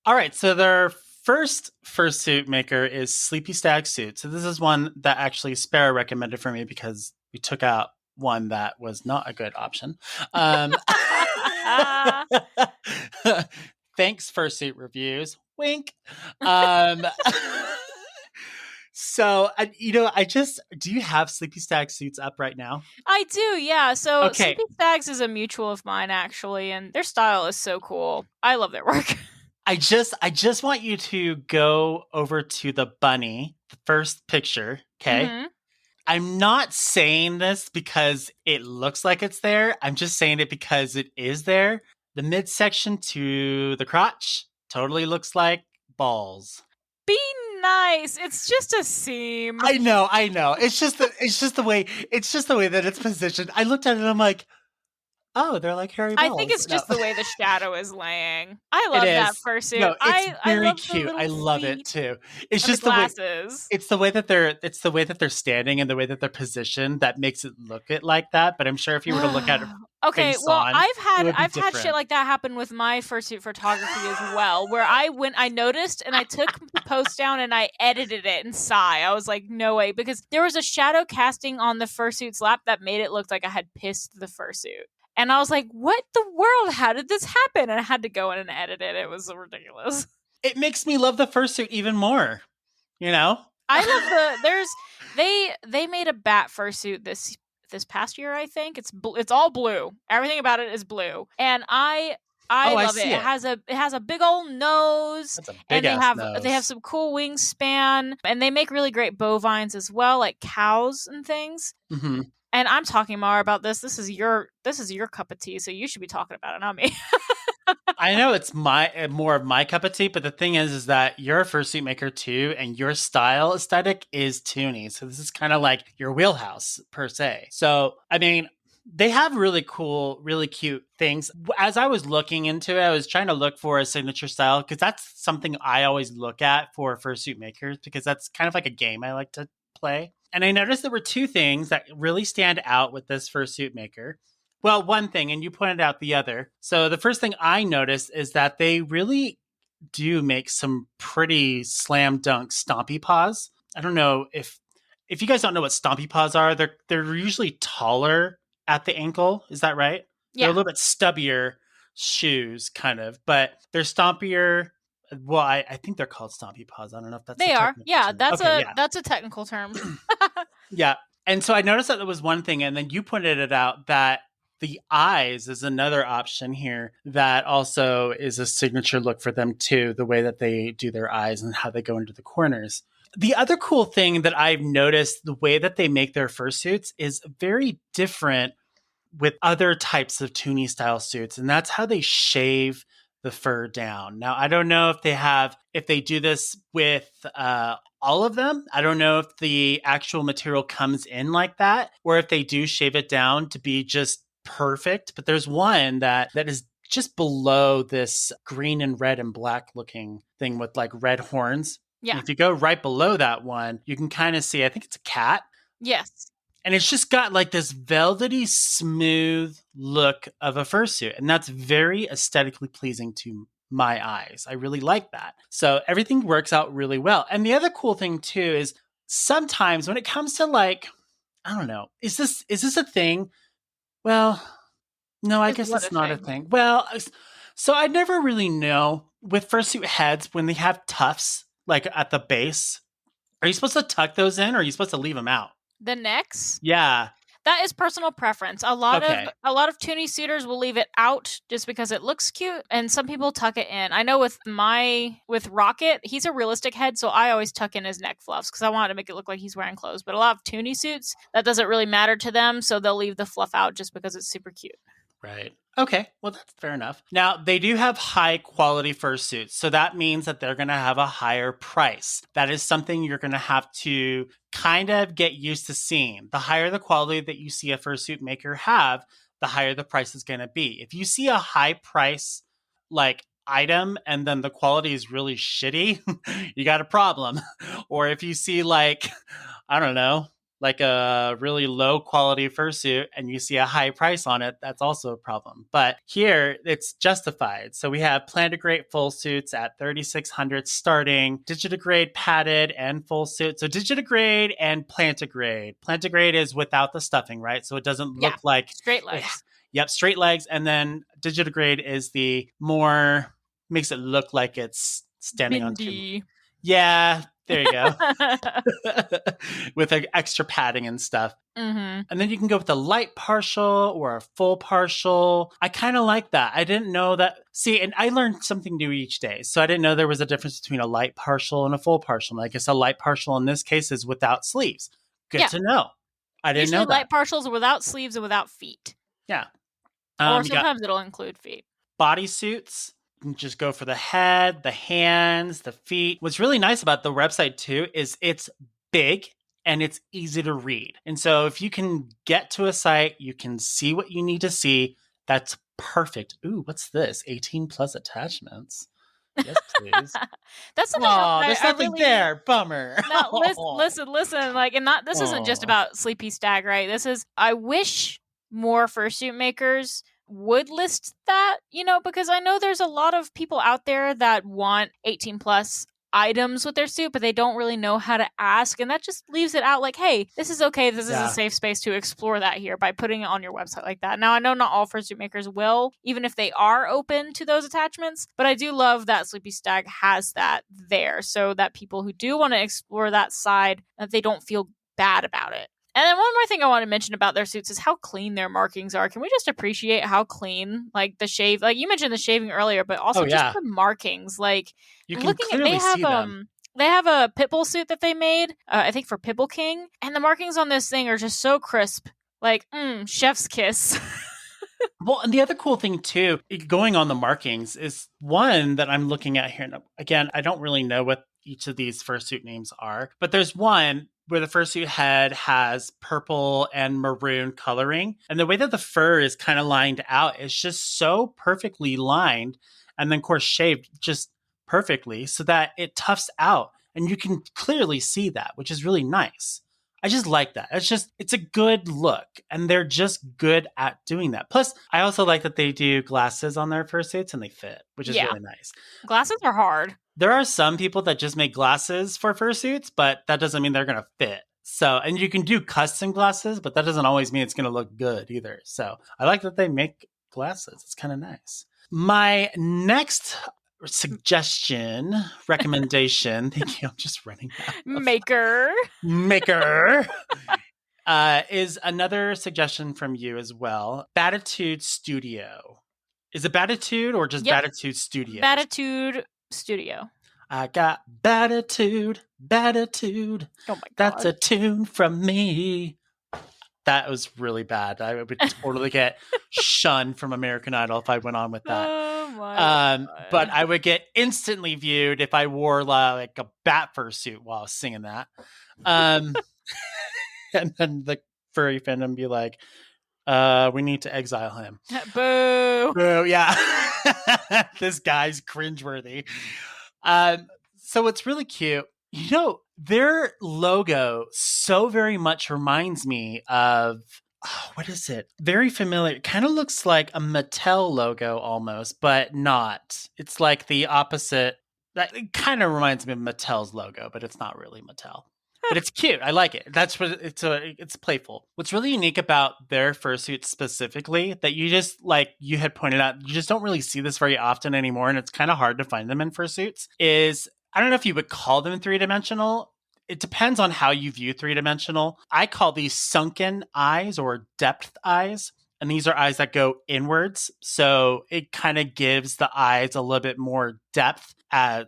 All right, so their first fursuit maker is Sleepy Stag Suit. So this is one that actually Sparrow recommended for me because we took out one that was not a good option. Thanks, Fursuit Reviews. Wink. So, do you have Sleepy Stag Suits up right now? I do, yeah. So Okay. Sleepy Stags is a mutual of mine, actually, and their style is so cool. I love their work. I just want you to go over to the bunny, the first picture, okay? Mm-hmm. I'm not saying this because it looks like it's there. I'm just saying it because it is there. The midsection to the crotch totally looks like balls. Be nice. It's just a seam. I know. It's just the way that it's positioned. I looked at it and I'm like, oh, they're like hairy balls. I think it's just the way the shadow is laying. I It love is. that fursuit. No, it's I very love cute. the I love it feet too. It's and the just the way glasses. it's the way that they're standing and the way that they're positioned that makes it look it like that. But I'm sure if you were to look at it Okay, face well, on, I've had shit like that happen with my fursuit photography as well, where I noticed and I took the post down and I edited it and sigh. I was like, no way, because there was a shadow casting on the fursuit's lap that made it look like I had pissed the fursuit. And I was like, what the world? How did this happen? And I had to go in and edit it. It was ridiculous. It makes me love the fursuit even more. You know? I love they made a bat fursuit this past year, I think. It's all blue. Everything about it is blue. And I love it. It has a big old nose. That's a big and nose. They have some cool wingspan, and they make really great bovines as well, like cows and things. Mm-hmm. And I'm talking more about this. This is your cup of tea, so you should be talking about it, not me. I know it's more of my cup of tea, but the thing is that you're a fursuit maker too, and your style aesthetic is toony. So this is kind of like your wheelhouse per se. So I mean, they have really cool, really cute things. As I was looking into it, I was trying to look for a signature style because that's something I always look at for fursuit makers because that's kind of like a game I like to play. And I noticed there were 2 things that really stand out with this fursuit maker. Well, one thing, and you pointed out the other. So the first thing I noticed is that they really do make some pretty slam dunk stompy paws. I don't know if you guys don't know what stompy paws are. They're usually taller at the ankle. Is that right? Yeah. They're a little bit stubbier shoes, kind of, but they're stompier. Well, I think they're called stompy paws. I don't know if that's they are. Yeah, term. That's a technical term. Yeah. And so I noticed that there was one thing, and then you pointed it out that the eyes is another option here that also is a signature look for them too, the way that they do their eyes and how they go into the corners. The other cool thing that I've noticed, the way that they make their fursuits is very different with other types of toony style suits, and that's how they shave the fur down. Now, I don't know if they do this with all of them. I don't know if the actual material comes in like that, or if they do shave it down to be just perfect. But there's one that is just below this green and red and black looking thing with like red horns. Yeah. And if you go right below that one, you can kind of see, I think it's a cat. Yes. And it's just got like this velvety, smooth look of a fursuit. And that's very aesthetically pleasing to my eyes. I really like that. So everything works out really well. And the other cool thing too is sometimes when it comes to like, I don't know, is this a thing? Well, no, I guess it's not a thing. Well, so I never really know with fursuit heads when they have tufts like at the base. Are you supposed to tuck those in or are you supposed to leave them out? The necks? Yeah. That is personal preference. A lot of toony suitors will leave it out just because it looks cute, and some people tuck it in. I know with Rocket, he's a realistic head, so I always tuck in his neck fluffs because I want to make it look like he's wearing clothes. But a lot of toony suits, that doesn't really matter to them, so they'll leave the fluff out just because it's super cute. Right. Okay. Well, that's fair enough. Now, they do have high quality fursuits. So that means that they're going to have a higher price. That is something you're going to have to kind of get used to seeing. The higher the quality that you see a fursuit maker have, the higher the price is going to be. If you see a high price, like item and then the quality is really shitty, you got a problem. Or if you see like, I don't know, like a really low quality fursuit and you see a high price on it, that's also a problem. But here it's justified. So we have plantigrade full suits at 3,600 starting, digitigrade padded and full suit. So digitigrade and plantigrade. Plantigrade is without the stuffing, right? So it doesn't Yeah. look like Straight it. legs. Yep, straight legs. And then digitigrade is the more, makes it look like it's standing on two. Bindi. Yeah, there you go. With like extra padding and stuff. Mm-hmm. And then you can go with a light partial or a full partial. I kind of like that. I didn't know that. See, and I learned something new each day. So I didn't know there was a difference between a light partial and a full partial. And I guess a light partial in this case is without sleeves. Good to know. I didn't Usually know that. light partials are without sleeves and without feet. Yeah. Or sometimes it'll include feet. Bodysuits. You can just go for the head, the hands, the feet. What's really nice about the website too is it's big and it's easy to read. And so if you can get to a site, you can see what you need to see. That's perfect. Ooh, what's this? 18 plus attachments. Yes, please. That's something there's nothing really... there. Bummer. No, listen. Like, and not this isn't just about Sleepy Stag, right? This is, I wish more fursuit makers would list that, because I know there's a lot of people out there that want 18 plus items with their suit, but they don't really know how to ask. And that just leaves it out like, hey, this is okay. This is a safe space to explore that here by putting it on your website like that. Now, I know not all fursuit makers will, even if they are open to those attachments, but I do love that Sleepy Stag has that there so that people who do want to explore that side, that they don't feel bad about it. And then one more thing I want to mention about their suits is how clean their markings are. Can we just appreciate how clean, like the shave, like you mentioned the shaving earlier, but also just the markings, like you can clearly see them. They have a Pitbull suit that they made, I think for Pitbull King, and the markings on this thing are just so crisp, like chef's kiss. Well, and the other cool thing too, going on the markings, is one that I'm looking at here. And again, I don't really know what each of these fursuit names are, but there's one where the fursuit head has purple and maroon coloring. And the way that the fur is kind of lined out is just so perfectly lined. And then, of course, shaved just perfectly so that it tufts out. And you can clearly see that, which is really nice. I just like that. It's a good look. And they're just good at doing that. Plus, I also like that they do glasses on their fursuits and they fit, which is really nice. Glasses are hard. There are some people that just make glasses for fursuits, but that doesn't mean they're going to fit. So, and you can do custom glasses, but that doesn't always mean it's going to look good either. So I like that they make glasses. It's kind of nice. My next recommendation, thank you, I'm just running out. Maker, is another suggestion from you as well. Batitude Studio. Is it Batitude or just Batitude Studio? Batitude Studio. I got Batitude. Oh my God. That's a tune from me. That was really bad. I would totally get shunned from American Idol if I went on with that. Oh my God. But I would get instantly viewed if I wore like a bat fursuit while I was singing that. And then the furry fandom be like, we need to exile him. Boo. Boo, yeah. This guy's cringeworthy. So it's really cute. Their logo so very much reminds me of, what is it? Very familiar. It kind of looks like a Mattel logo almost, but not. It's like the opposite. It kind of reminds me of Mattel's logo, but it's not really Mattel. But it's cute. I like it. That's what it's playful. What's really unique about their fursuits specifically that you just, like you had pointed out, you just don't really see this very often anymore, and it's kind of hard to find them in fursuits, is, I don't know if you would call them three-dimensional. It depends on how you view three-dimensional. I call these sunken eyes or depth eyes. And these are eyes that go inwards. So it kind of gives the eyes a little bit more depth to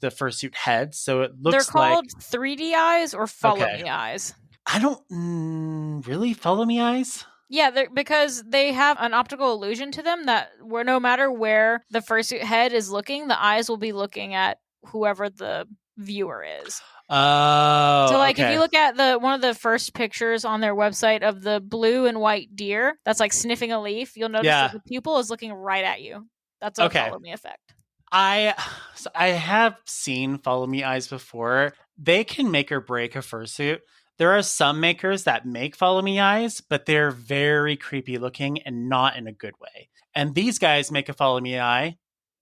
the fursuit head. So it looks They're called 3D eyes or follow me eyes. I don't really follow me eyes. Yeah, because they have an optical illusion to them that where no matter where the fursuit head is looking, the eyes will be looking at whoever the viewer is. Oh, so if you look at one of the first pictures on their website of the blue and white deer that's like sniffing a leaf, you'll notice that the pupil is looking right at you. That's a follow me effect. I so I have seen Follow Me Eyes before. They can make or break a fursuit. There are some makers that make Follow Me Eyes, but they're very creepy looking and not in a good way. And these guys make a Follow Me Eye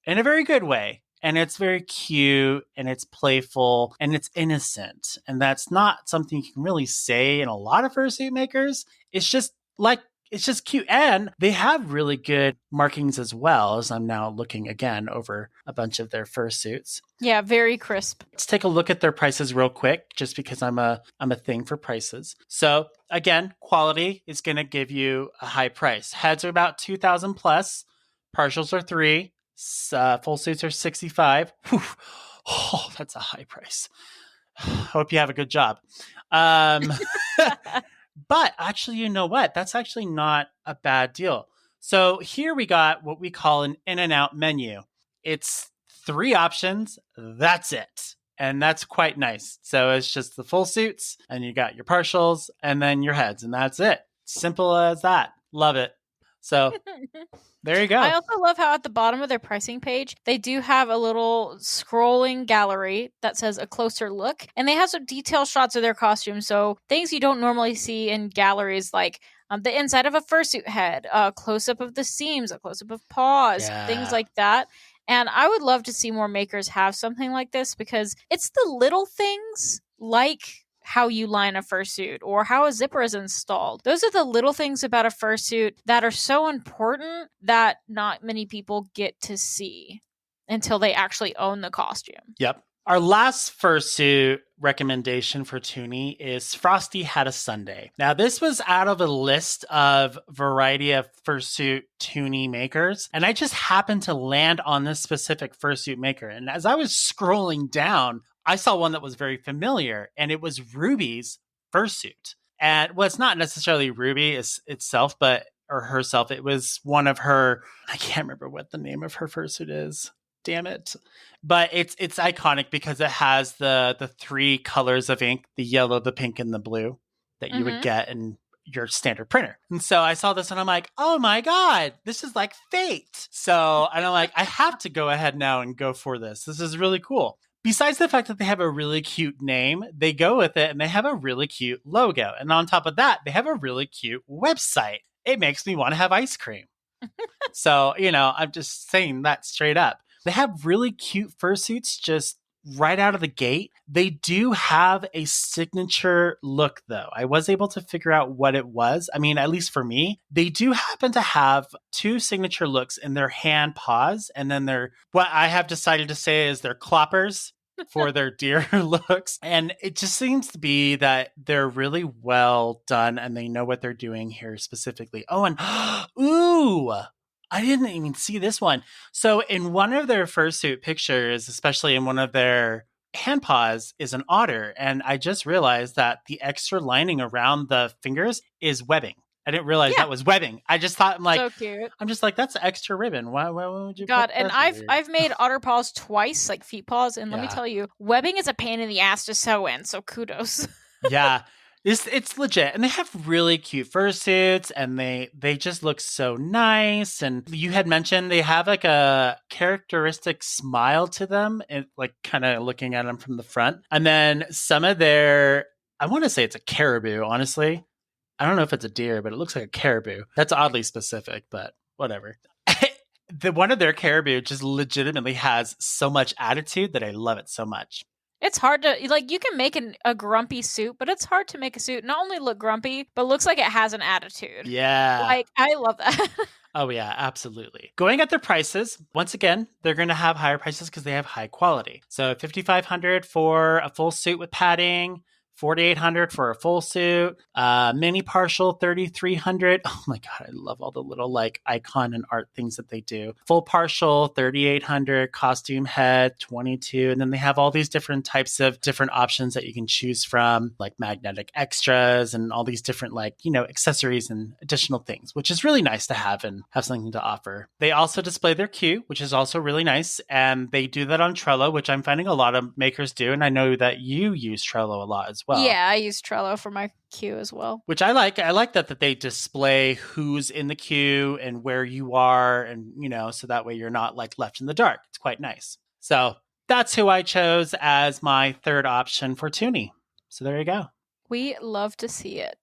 in a very good way. And it's very cute and it's playful and it's innocent. And that's not something you can really say in a lot of fursuit makers. It's just like it's just cute. And they have really good markings as well, as I'm now looking again over a bunch of their fursuits. Yeah, very crisp. Let's take a look at their prices real quick, just because I'm a thing for prices. So again, quality is going to give you a high price. Heads are about 2,000 plus. Partials are 3. Full suits are 65. Whew. Oh, that's a high price. Hope you have a good job. But actually, you know what? That's actually not a bad deal. So here we got what we call an in and out menu. It's 3 options. That's it. And that's quite nice. So it's just the full suits, and you got your partials, and then your heads, and that's it. Simple as that. Love it. So there you go. I also love how at the bottom of their pricing page, they do have a little scrolling gallery that says a closer look. And they have some detailed shots of their costumes. So things you don't normally see in galleries, like the inside of a fursuit head, a close up of the seams, a close up of paws, things like that. And I would love to see more makers have something like this, because it's the little things like how you line a fursuit or how a zipper is installed. Those are the little things about a fursuit that are so important that not many people get to see until they actually own the costume. Yep. Our last fursuit recommendation for Toonie is Frosty Had a Sunday. Now, this was out of a list of variety of fursuit Toonie makers, and I just happened to land on this specific fursuit maker. And as I was scrolling down, I saw one that was very familiar, and it was Ruby's fursuit. And well, it's not necessarily Ruby itself, but or herself. It was one of her. I can't remember what the name of her fursuit is. Damn it! But it's iconic because it has the 3 colors of ink: the yellow, the pink, and the blue that you would get in your standard printer. And so I saw this and I'm like, oh my God, this is like fate. So and I'm like, I have to go ahead now and go for this. This is really cool. Besides the fact that they have a really cute name, they go with it and they have a really cute logo. And on top of that, they have a really cute website. It makes me want to have ice cream. So, I'm just saying that straight up. They have really cute fursuits just right out of the gate. They do have a signature look, though. I was able to figure out what it was. I mean, at least for me, they do happen to have 2 signature looks in their hand paws, and then what I have decided to say is their cloppers for their deer looks. And it just seems to be that they're really well done and they know what they're doing here specifically. Oh, and ooh, I didn't even see this one. So in one of their fursuit pictures, especially in one of their hand paws, is an otter. And I just realized that the extra lining around the fingers is webbing. I didn't realize that was webbing. I just thought, so cute. I'm just like, that's extra ribbon. Why would you? God, and I've made otter paws twice, like feet paws, and let me tell you, webbing is a pain in the ass to sew in. So kudos. Yeah. It's legit, and they have really cute fursuits, and they just look so nice. And you had mentioned they have like a characteristic smile to them, and like kind of looking at them from the front. And then some of their, I want to say it's a caribou, honestly. I don't know if it's a deer, but it looks like a caribou. That's oddly specific, but whatever. One of their caribou just legitimately has so much attitude that I love it so much. It's hard to, you can make a grumpy suit, but it's hard to make a suit not only look grumpy, but looks like it has an attitude. Yeah. I love that. Oh, yeah, absolutely. Going at their prices, once again, they're going to have higher prices because they have high quality. So $5,500 for a full suit with padding, $4,800 for a full suit, mini partial $3,300. Oh my God, I love all the little icon and art things that they do. Full partial $3,800, costume head $22, and then they have all these different types of different options that you can choose from, like magnetic extras and all these different accessories and additional things, which is really nice to have and have something to offer. They also display their queue, which is also really nice, and they do that on Trello, which I'm finding a lot of makers do, and I know that you use Trello a lot as as well. Yeah, I use Trello for my queue as well. Which I like. I like that they display who's in the queue and where you are, and so that way you're not like left in the dark. It's quite nice. So that's who I chose as my third option for Toonie. So there you go. We love to see it.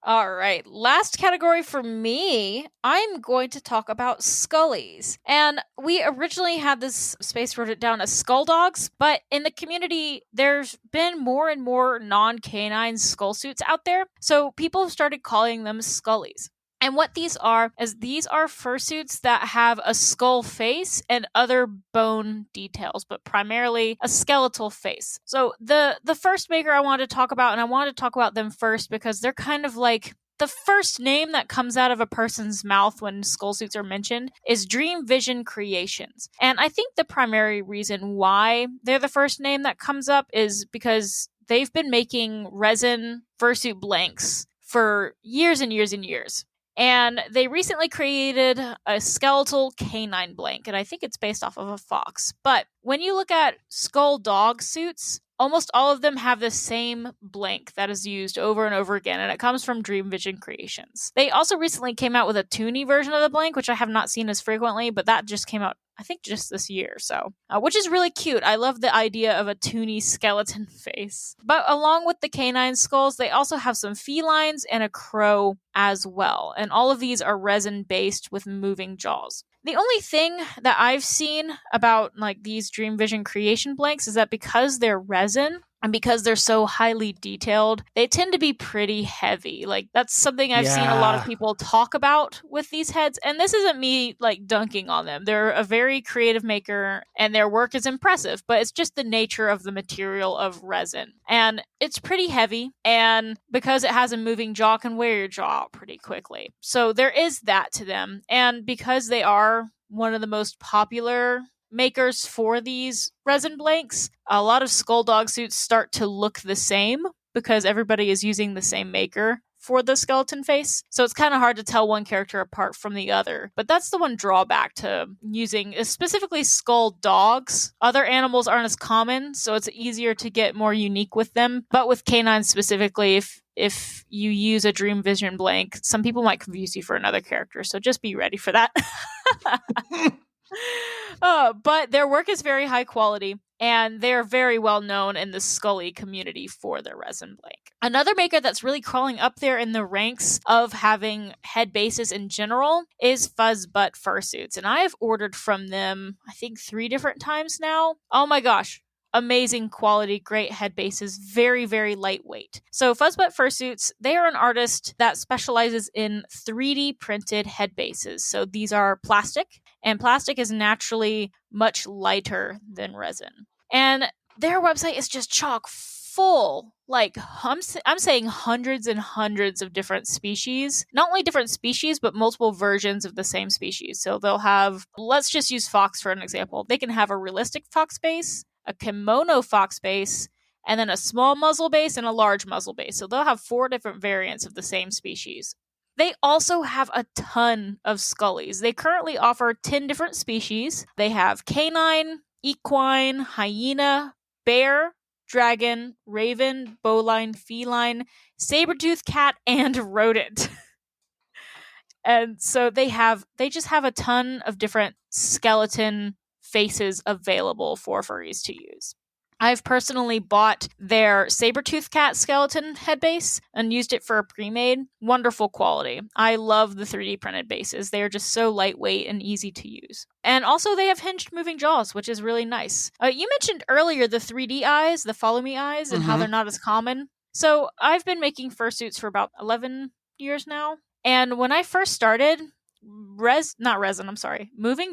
All right, last category for me, I'm going to talk about Scullies. And we originally had this space wrote it down as Skull Dogs, but in the community, there's been more and more non-canine skull suits out there. So people have started calling them Scullies. And what these are is these are fursuits that have a skull face and other bone details, but primarily a skeletal face. So the first maker I wanted to talk about, and I wanted to talk about them first because they're kind of like the first name that comes out of a person's mouth when skull suits are mentioned is Dream Vision Creations. And I think the primary reason why they're the first name that comes up is because they've been making resin fursuit blanks for years and years and years. And they recently created a skeletal canine blank, and I think it's based off of a fox. But when you look at skull dog suits, almost all of them have the same blank that is used over and over again, and it comes from Dream Vision Creations. They also recently came out with a Toonie version of the blank, which I have not seen as frequently, but that just came out, I think, just this year, so which is really cute. I love the idea of a Toonie skeleton face. But along with the canine skulls, they also have some felines and a crow as well, and all of these are resin based with moving jaws. The only thing that I've seen about like these Dream Vision creation blanks is that because they're resin and because they're so highly detailed, they tend to be pretty heavy. Like that's something I've seen a lot of people talk about with these heads. And this isn't me like dunking on them. They're a very creative maker and their work is impressive, but it's just the nature of the material of resin. And it's pretty heavy. And because it has a moving jaw, can wear your jaw out pretty quickly. So there is that to them. And because they are one of the most popular makers for these resin blanks, a lot of skull dog suits start to look the same because everybody is using the same maker for the skeleton face. So it's kind of hard to tell one character apart from the other. But that's the one drawback to using specifically skull dogs. Other animals aren't as common, so it's easier to get more unique with them. But with canines specifically, if you use a Dream Vision blank, some people might confuse you for another character. So just be ready for that. But their work is very high quality, and they're very well known in the Scully community for their resin blank. Another maker that's really crawling up there in the ranks of having head bases in general is Fuzzbutt Fursuits, and I have ordered from them, I think, 3 different times now. Oh my gosh. Amazing quality, great head bases, very, very lightweight. So Fuzzbutt Fursuits, they are an artist that specializes in 3D printed head bases. So these are plastic, and plastic is naturally much lighter than resin. And their website is just chock full. Like, I'm saying hundreds and hundreds of different species. Not only different species, but multiple versions of the same species. So they'll have, let's just use fox for an example. They can have a realistic fox base, a kimono fox base, and then a small muzzle base and a large muzzle base. So they'll have 4 different variants of the same species. They also have a ton of Scullies. They currently offer 10 different species. They have canine, equine, hyena, bear, dragon, raven, bowline, feline, saber-toothed cat, and rodent. And so they just have a ton of different skeleton faces available for furries to use. I've personally bought their saber-toothed cat skeleton head base and used it for a pre-made. Wonderful quality. I love the 3D printed bases. They are just so lightweight and easy to use. And also they have hinged moving jaws, which is really nice. You mentioned earlier the 3D eyes, the follow me eyes, and how they're not as common. So I've been making fursuits for about 11 years now. And when I first started, moving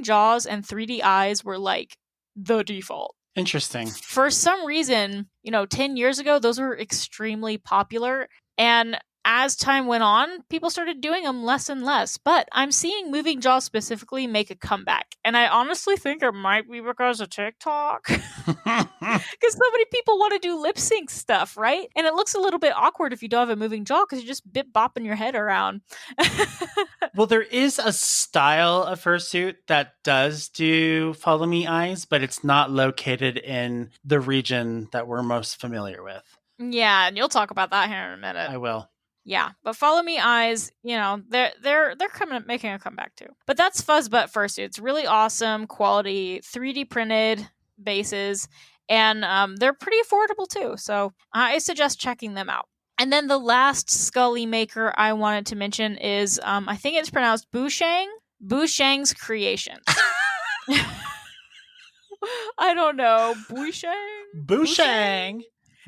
jaws and 3D eyes were like the default. Interesting. For some reason, 10 years ago, those were extremely popular. And as time went on, people started doing them less and less. But I'm seeing moving jaws specifically make a comeback. And I honestly think it might be because of TikTok. Because so many people want to do lip sync stuff, right? And it looks a little bit awkward if you don't have a moving jaw because you're just bopping your head around. Well, there is a style of fursuit that does do follow me eyes, but it's not located in the region that we're most familiar with. Yeah, and you'll talk about that here in a minute. I will. Yeah, but Follow Me Eyes, they're coming making a comeback too. But that's Fuzzbutt Fursuits. Really awesome quality 3D printed bases, and they're pretty affordable too. So I suggest checking them out. And then the last Scully maker I wanted to mention is I think it's pronounced Bushang. Bushang's Creations. I don't know. Bushang? Bushang.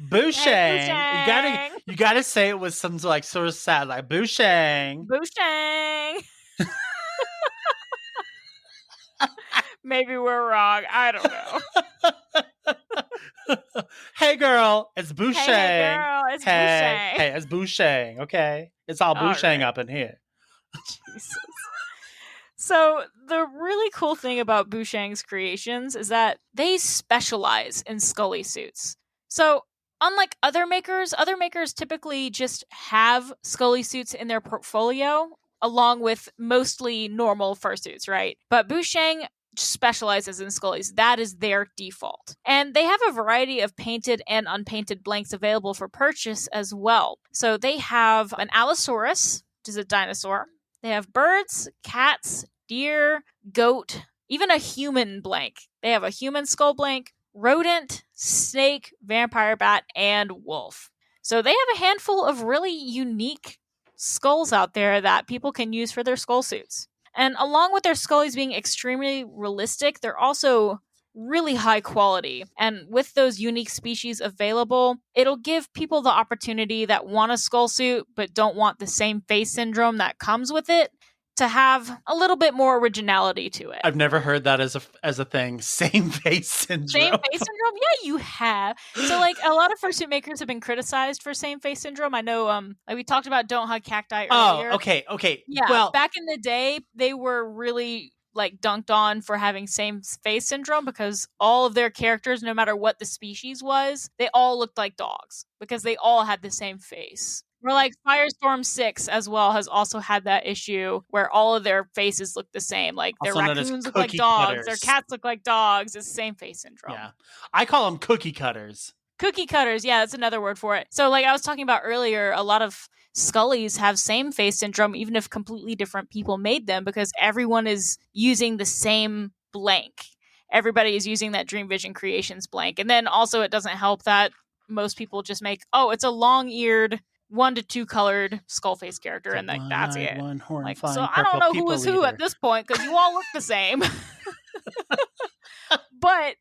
Bushang. Hey, You gotta say it with some like sort of sad, like Bushang. Bushang. Maybe we're wrong. I don't know. Hey girl, it's Bushang. Hey girl, it's Bushang. Hey, it's Bushang. Okay, it's all Bushang up in here. Jesus. So the really cool thing about Bushang's Creations is that they specialize in Scully suits. So unlike other makers typically just have Scully suits in their portfolio along with mostly normal fursuits, right? But Bushang specializes in Scullies. That is their default. And they have a variety of painted and unpainted blanks available for purchase as well. So they have an Allosaurus, which is a dinosaur. They have birds, cats, deer, goat, even a human blank. They have a human skull blank, rodent, snake, vampire bat, and wolf. So they have a handful of really unique skulls out there that people can use for their skull suits. And along with their scullies being extremely realistic, they're also really high quality. And with those unique species available, it'll give people the opportunity that want a skull suit but don't want the same face syndrome that comes with it to have a little bit more originality to it. I've never heard that as a thing. Same face syndrome. Same face syndrome? Yeah, you have. So like a lot of fursuit makers have been criticized for same face syndrome. I know like we talked about Don't Hug Cacti earlier. Oh, okay. Yeah. Well, back in the day, they were really like dunked on for having same face syndrome because all of their characters, no matter what the species was, they all looked like dogs because they all had the same face. Or like Firestorm 6 as well has also had that issue where all of their faces look the same. Like their raccoons look like dogs, cutters. Their cats look like dogs. It's the same face syndrome. Yeah. I call them cookie cutters. Cookie cutters, yeah, that's another word for it. So like I was talking about earlier, a lot of Scullies have same face syndrome even if completely different people made them because everyone is using the same blank. Everybody is using that Dream Vision Creations blank. And then also it doesn't help that most people just make, it's a long-eared 1 to 2 colored skull face character, and like that's it. One horn like, flying so I don't know who is who at this point because you all look the same. But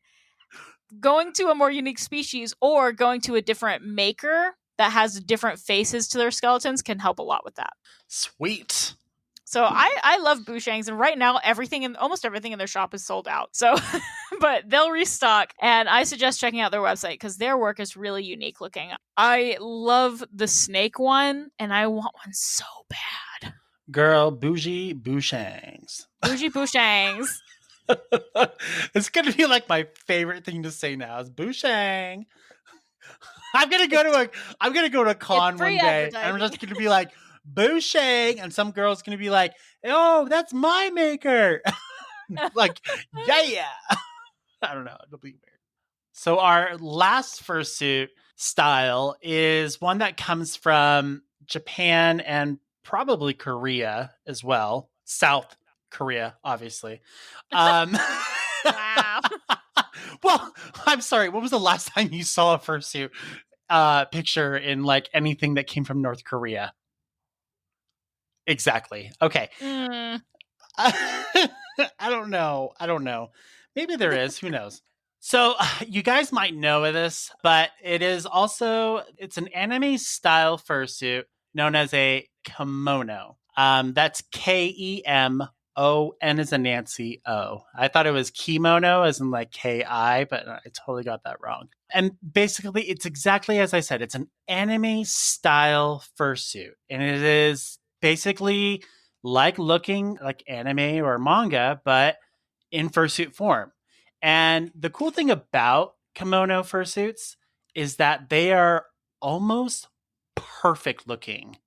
going to a more unique species or going to a different maker that has different faces to their skeletons can help a lot with that. Sweet. So I love Bushang's, and right now almost everything in their shop is sold out. So, but they'll restock, and I suggest checking out their website because their work is really unique looking. I love the snake one, and I want one so bad. Girl, bougie Bushangs. Bougie Bushangs. It's gonna be like my favorite thing to say now is Bushang. I'm gonna go to a con one day, and I'm just gonna be like Bushang, and some girl's gonna be like, "Oh, that's my maker." Like, yeah. I don't know. It'll be weird. So our last fursuit style is one that comes from Japan and probably Korea as well. South Korea, obviously. Wow. Well, I'm sorry. When was the last time you saw a fursuit picture in like anything that came from North Korea? Exactly. Okay. I don't know. Maybe there is. Who knows? So you guys might know this, but it's an anime style fursuit known as a kimono. That's KEMON as in Nancy O. I thought it was kimono as in like KI, but I totally got that wrong. And basically, it's exactly as I said. It's an anime style fursuit, and it is basically like looking like anime or manga, but in fursuit form. And the cool thing about kimono fursuits is that they are almost perfect looking.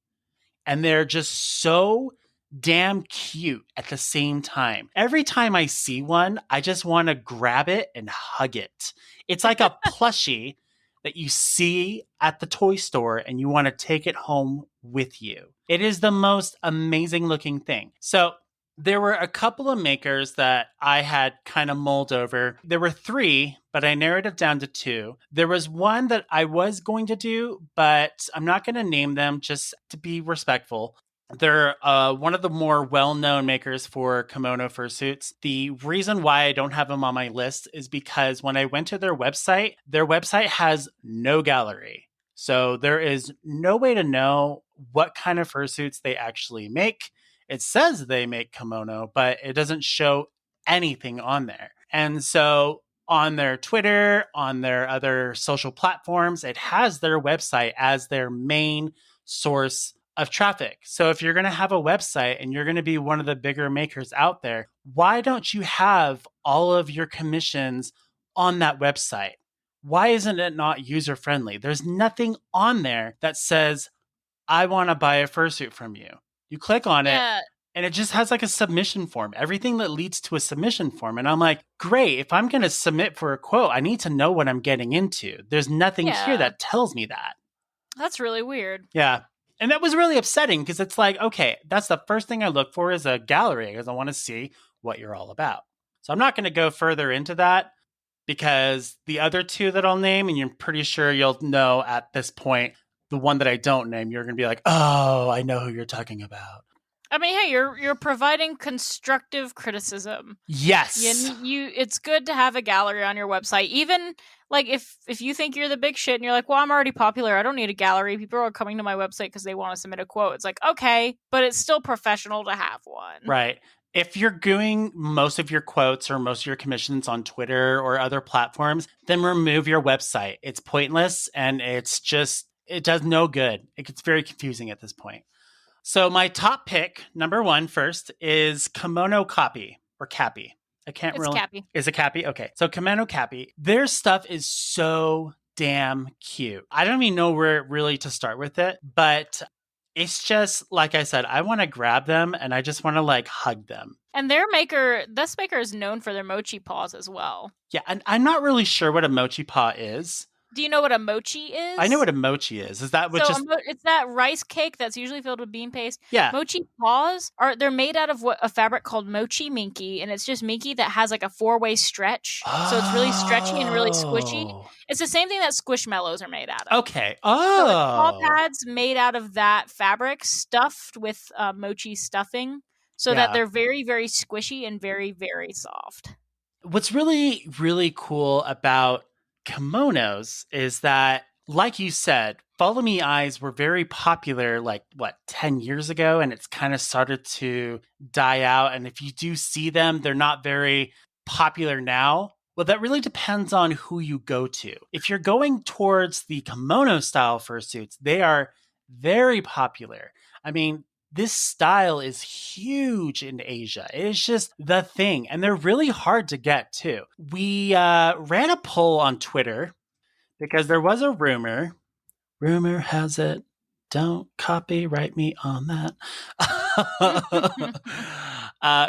And they're just so damn cute at the same time. Every time I see one, I just want to grab it and hug it. It's like a plushie that you see at the toy store and you want to take it home with you. It is the most amazing looking thing. So there were a couple of makers that I had kind of mulled over. There were three, but I narrowed it down to two. There was one that I was going to do, but I'm not going to name them just to be respectful. They're one of the more well-known makers for kimono fursuits. The reason why I don't have them on my list is because when I went to their website has no gallery. So there is no way to know what kind of fursuits they actually make. It says they make kimono, but it doesn't show anything on there. And so on their Twitter, on their other social platforms, it has their website as their main source of traffic. So if you're going to have a website and you're going to be one of the bigger makers out there, why don't you have all of your commissions on that website? Why isn't it not user friendly? There's nothing on there that says, I want to buy a fursuit from you. You click on it and it just has like a submission form, everything that leads to a submission form. And I'm like, great, if I'm going to submit for a quote, I need to know what I'm getting into. There's nothing here that tells me that. That's really weird. Yeah. And that was really upsetting because it's like, okay, that's the first thing I look for is a gallery because I want to see what you're all about. So I'm not going to go further into that because the other two that I'll name, and you're pretty sure you'll know at this point, the one that I don't name, you're going to be like, oh, I know who you're talking about. I mean, hey, you're providing constructive criticism. Yes. You it's good to have a gallery on your website. Even like if you think you're the big shit and you're like, well, I'm already popular, I don't need a gallery. People are coming to my website because they want to submit a quote. It's like, okay, but it's still professional to have one. Right. If you're doing most of your quotes or most of your commissions on Twitter or other platforms, then remove your website. It's pointless and it does no good. It gets very confusing at this point. So my top pick, number one first, is Kimono Copy or Cappy. Cappy. Is it Cappy? Okay. So Kimono Cappy, their stuff is so damn cute. I don't even know where really to start with it, but it's just, like I said, I want to grab them and I just want to like hug them. And this maker is known for their mochi paws as well. Yeah, and I'm not really sure what a mochi paw is. Do you know what a mochi is? I know what a mochi is. Is that what it's that rice cake that's usually filled with bean paste. Yeah. Mochi paws they're made out of a fabric called mochi minky, and it's just minky that has like a 4-way stretch. Oh. So it's really stretchy and really squishy. It's the same thing that Squishmallows are made out of. Okay. Oh. So the paw pads made out of that fabric stuffed with mochi stuffing so that they're very, very squishy and very, very soft. What's really, really cool about kimonos is that, like you said, Follow Me Eyes were very popular 10 years ago, and it's kind of started to die out. And if you do see them, they're not very popular now. Well, that really depends on who you go to. If you're going towards the kimono style fursuits, they are very popular. I mean, this style is huge in Asia. It is just the thing. And they're really hard to get too. We ran a poll on Twitter because there was a rumor. Rumor has it, don't copyright me on that.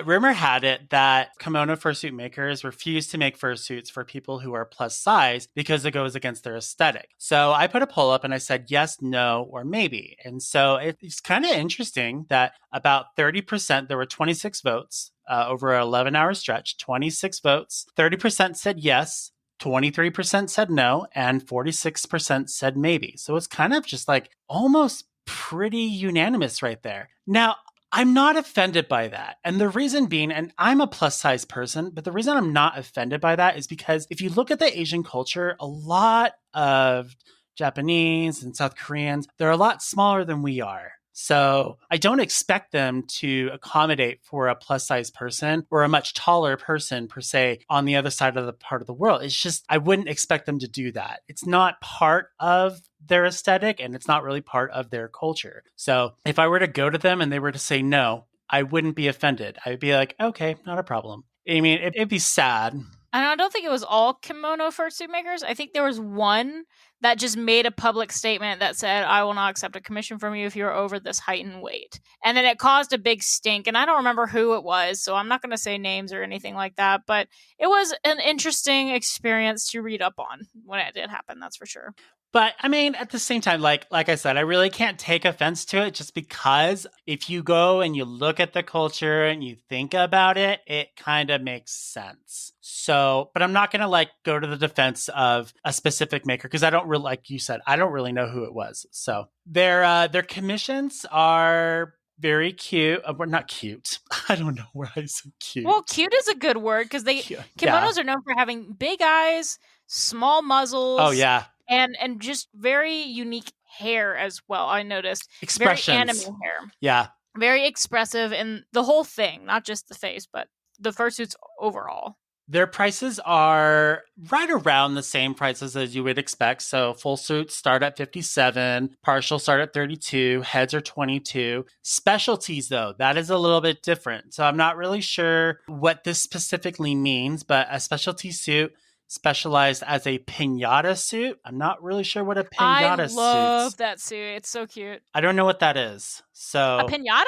Rumor had it that kimono fursuit makers refuse to make fursuits for people who are plus size because it goes against their aesthetic. So I put a poll up and I said yes, no, or maybe. And so it's kind of interesting that about 30%, there were 26 votes over an 11-hour stretch, 26 votes, 30% said yes, 23% said no, and 46% said maybe. So it's kind of just like almost pretty unanimous right there. Now, I'm not offended by that. And the reason being, and I'm a plus size person, but the reason I'm not offended by that is because if you look at the Asian culture, a lot of Japanese and South Koreans, they're a lot smaller than we are. So I don't expect them to accommodate for a plus size person or a much taller person per se on the other side of the part of the world. It's just, I wouldn't expect them to do that. It's not part of their aesthetic and it's not really part of their culture. So if I were to go to them and they were to say no, I wouldn't be offended. I'd be like, okay, not a problem. I mean, it'd be sad. And I don't think it was all kimono fursuit makers. I think there was one that just made a public statement that said, I will not accept a commission from you if you're over this height and weight. And then it caused a big stink. And I don't remember who it was, so I'm not going to say names or anything like that. But it was an interesting experience to read up on when it did happen, that's for sure. But I mean, at the same time, like I said, I really can't take offense to it just because if you go and you look at the culture and you think about it, it kind of makes sense. So, but I'm not gonna like go to the defense of a specific maker because I don't really, like you said, I don't really know who it was. So their commissions are very cute. We're not cute. I don't know why I said cute. Well, cute is a good word because kimonos are known for having big eyes, small muzzles. Oh yeah, and just very unique hair as well. I noticed expressions, very anime hair. Yeah, very expressive in the whole thing, not just the face, but the fursuits overall. Their prices are right around the same prices as you would expect. So full suits start at 57, partial start at 32, heads are 22. Specialties though, that is a little bit different. So I'm not really sure what this specifically means, but a specialty suit specialized as a piñata suit. I'm not really sure what a piñata suit. I love that suit. It's so cute. I don't know what that is. So a piñata?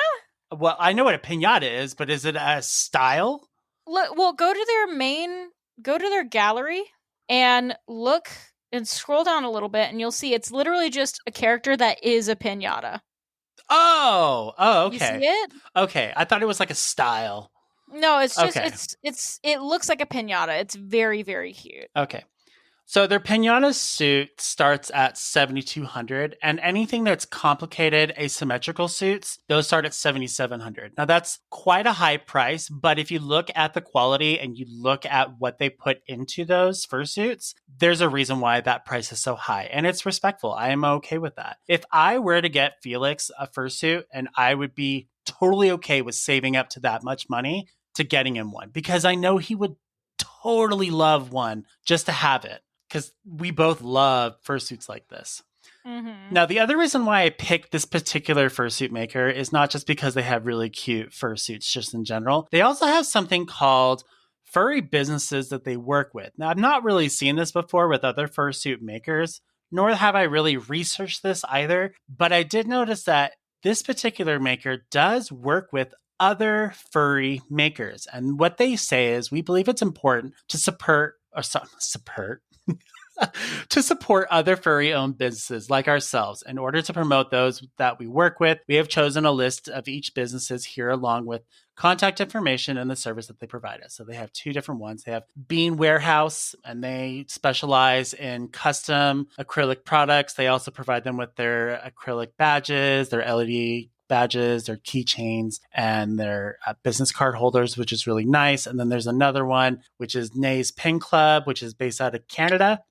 Well, I know what a piñata is, but is it a style? Well, go to their gallery and look and scroll down a little bit and you'll see it's literally just a character that is a piñata. Oh, okay. You see it? Okay, I thought it was like a style. No, it's just it looks like a piñata. It's very, very cute. Okay. So their piñata suit starts at 7,200, and anything that's complicated asymmetrical suits, those start at 7,700. Now that's quite a high price, but if you look at the quality and you look at what they put into those fursuits, there's a reason why that price is so high, and it's respectful. I am okay with that. If I were to get Felix a fursuit, and I would be totally okay with saving up to that much money to getting him one, because I know he would totally love one just to have it. Because we both love fursuits like this. Mm-hmm. Now, the other reason why I picked this particular fursuit maker is not just because they have really cute fursuits just in general. They also have something called furry businesses that they work with. Now, I've not really seen this before with other fursuit makers, nor have I really researched this either. But I did notice that this particular maker does work with other furry makers. And what they say is, we believe it's important to support to support other furry owned businesses like ourselves. In order to promote those that we work with, we have chosen a list of each businesses here along with contact information and the service that they provide us. So they have two different ones. They have Bean Warehouse, and they specialize in custom acrylic products. They also provide them with their acrylic badges, their LED badges, their keychains, and their business card holders, which is really nice. And then there's another one, which is Nay's Pin Club, which is based out of Canada.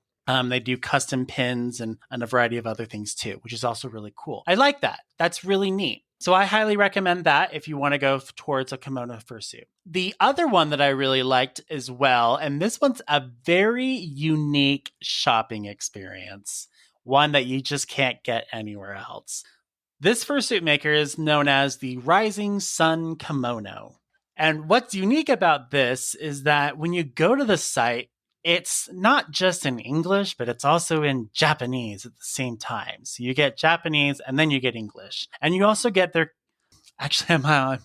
They do custom pins and a variety of other things too, which is also really cool. I like that. That's really neat. So I highly recommend that if you want to go towards a kimono fursuit. The other one that I really liked as well, and this one's a very unique shopping experience, one that you just can't get anywhere else. This fursuit maker is known as the Rising Sun Kimono. And what's unique about this is that when you go to the site, it's not just in English, but it's also in Japanese at the same time. So you get Japanese and then you get English. And you also get their, actually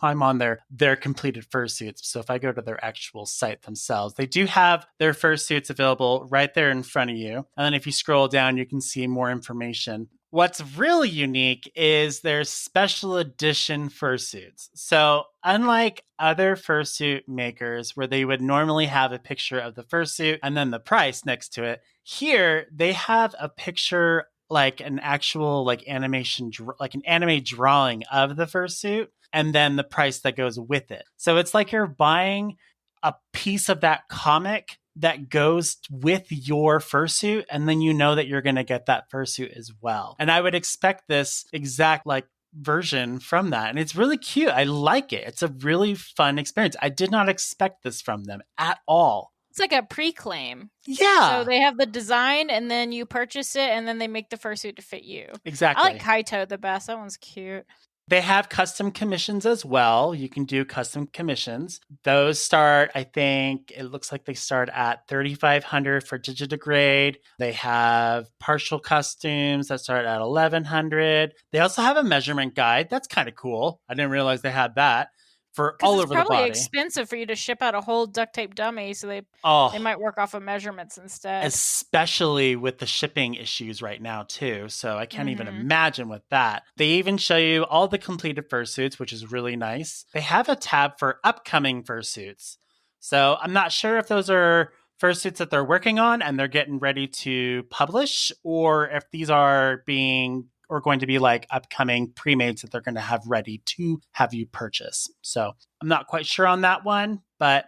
I'm on their completed fursuits. So if I go to their actual site themselves, they do have their fursuits available right there in front of you. And then if you scroll down, you can see more information. What's really unique is their special edition fursuits. So unlike other fursuit makers where they would normally have a picture of the fursuit and then the price next to it, here they have a picture like an actual like animation, like an anime drawing of the fursuit and then the price that goes with it. So it's like you're buying a piece of that comic that goes with your fursuit, and then you know that you're going to get that fursuit as well. And I would expect this exact like version from that. And it's really cute. I like it. It's a really fun experience. I did not expect this from them at all. It's like a pre-claim. Yeah. So they have the design and then you purchase it and then they make the fursuit to fit you. Exactly. I like Kaito the best. That one's cute. They have custom commissions as well. You can do custom commissions. Those start, I think, it looks like they start at 3,500 for Digidegrade. They have partial costumes that start at 1,100. They also have a measurement guide. That's kind of cool. I didn't realize they had that for Because all it's over the probably body. expensive for you to ship out a whole duct tape dummy, so they Oh, might work off of measurements instead. especially with the shipping issues right now too. So I can't even Mm-hmm. imagine with that. They even show you all the completed fursuits, which is really nice. They have a tab for upcoming fursuits. So I'm not sure if those are fursuits that they're working on and they're getting ready to publish, or if these are being or going to be like upcoming pre-mades that they're going to have ready to have you purchase. So I'm not quite sure on that one, but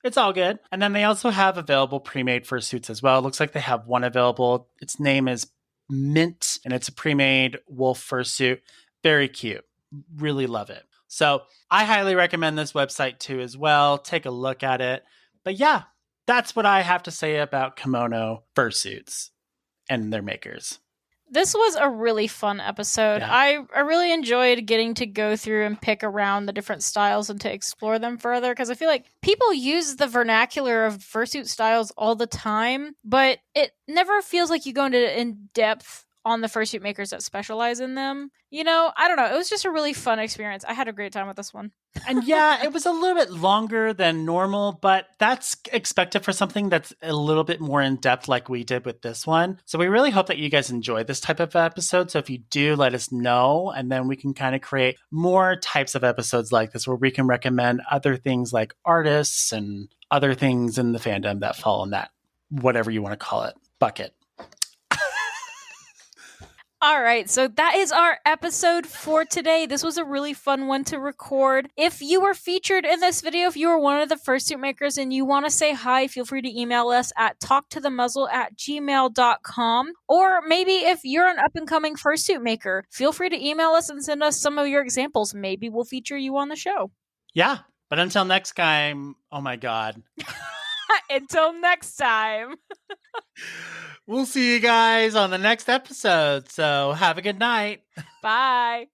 it's all good. And then they also have available pre-made fursuits as well. It looks like they have one available. Its name is Mint, and it's a pre-made wolf fursuit. Very cute. Really love it. So I highly recommend this website too as well. Take a look at it. But yeah, that's what I have to say about kimono fursuits and their makers. This was a really fun episode. Yeah. I really enjoyed getting to go through and pick around the different styles and to explore them further because I feel like people use the vernacular of fursuit styles all the time, but it never feels like you go into in depth on the fursuit makers that specialize in them. You know, I don't know. It was just a really fun experience. I had a great time with this one. And yeah, it was a little bit longer than normal, but that's expected for something that's a little bit more in depth, like we did with this one. So we really hope that you guys enjoy this type of episode. So if you do, let us know, and then we can kind of create more types of episodes like this where we can recommend other things like artists and other things in the fandom that fall in that, whatever you want to call it, bucket. All right, so that is our episode for today. This was a really fun one to record. If you were featured in this video, if you were one of the fursuit makers and you want to say hi, feel free to email us at talktothemuzzle@gmail.com. Or maybe if you're an up-and-coming fursuit maker, feel free to email us and send us some of your examples. Maybe we'll feature you on the show. Yeah, but until next time, oh my God. Until next time. We'll see you guys on the next episode. So have a good night. Bye.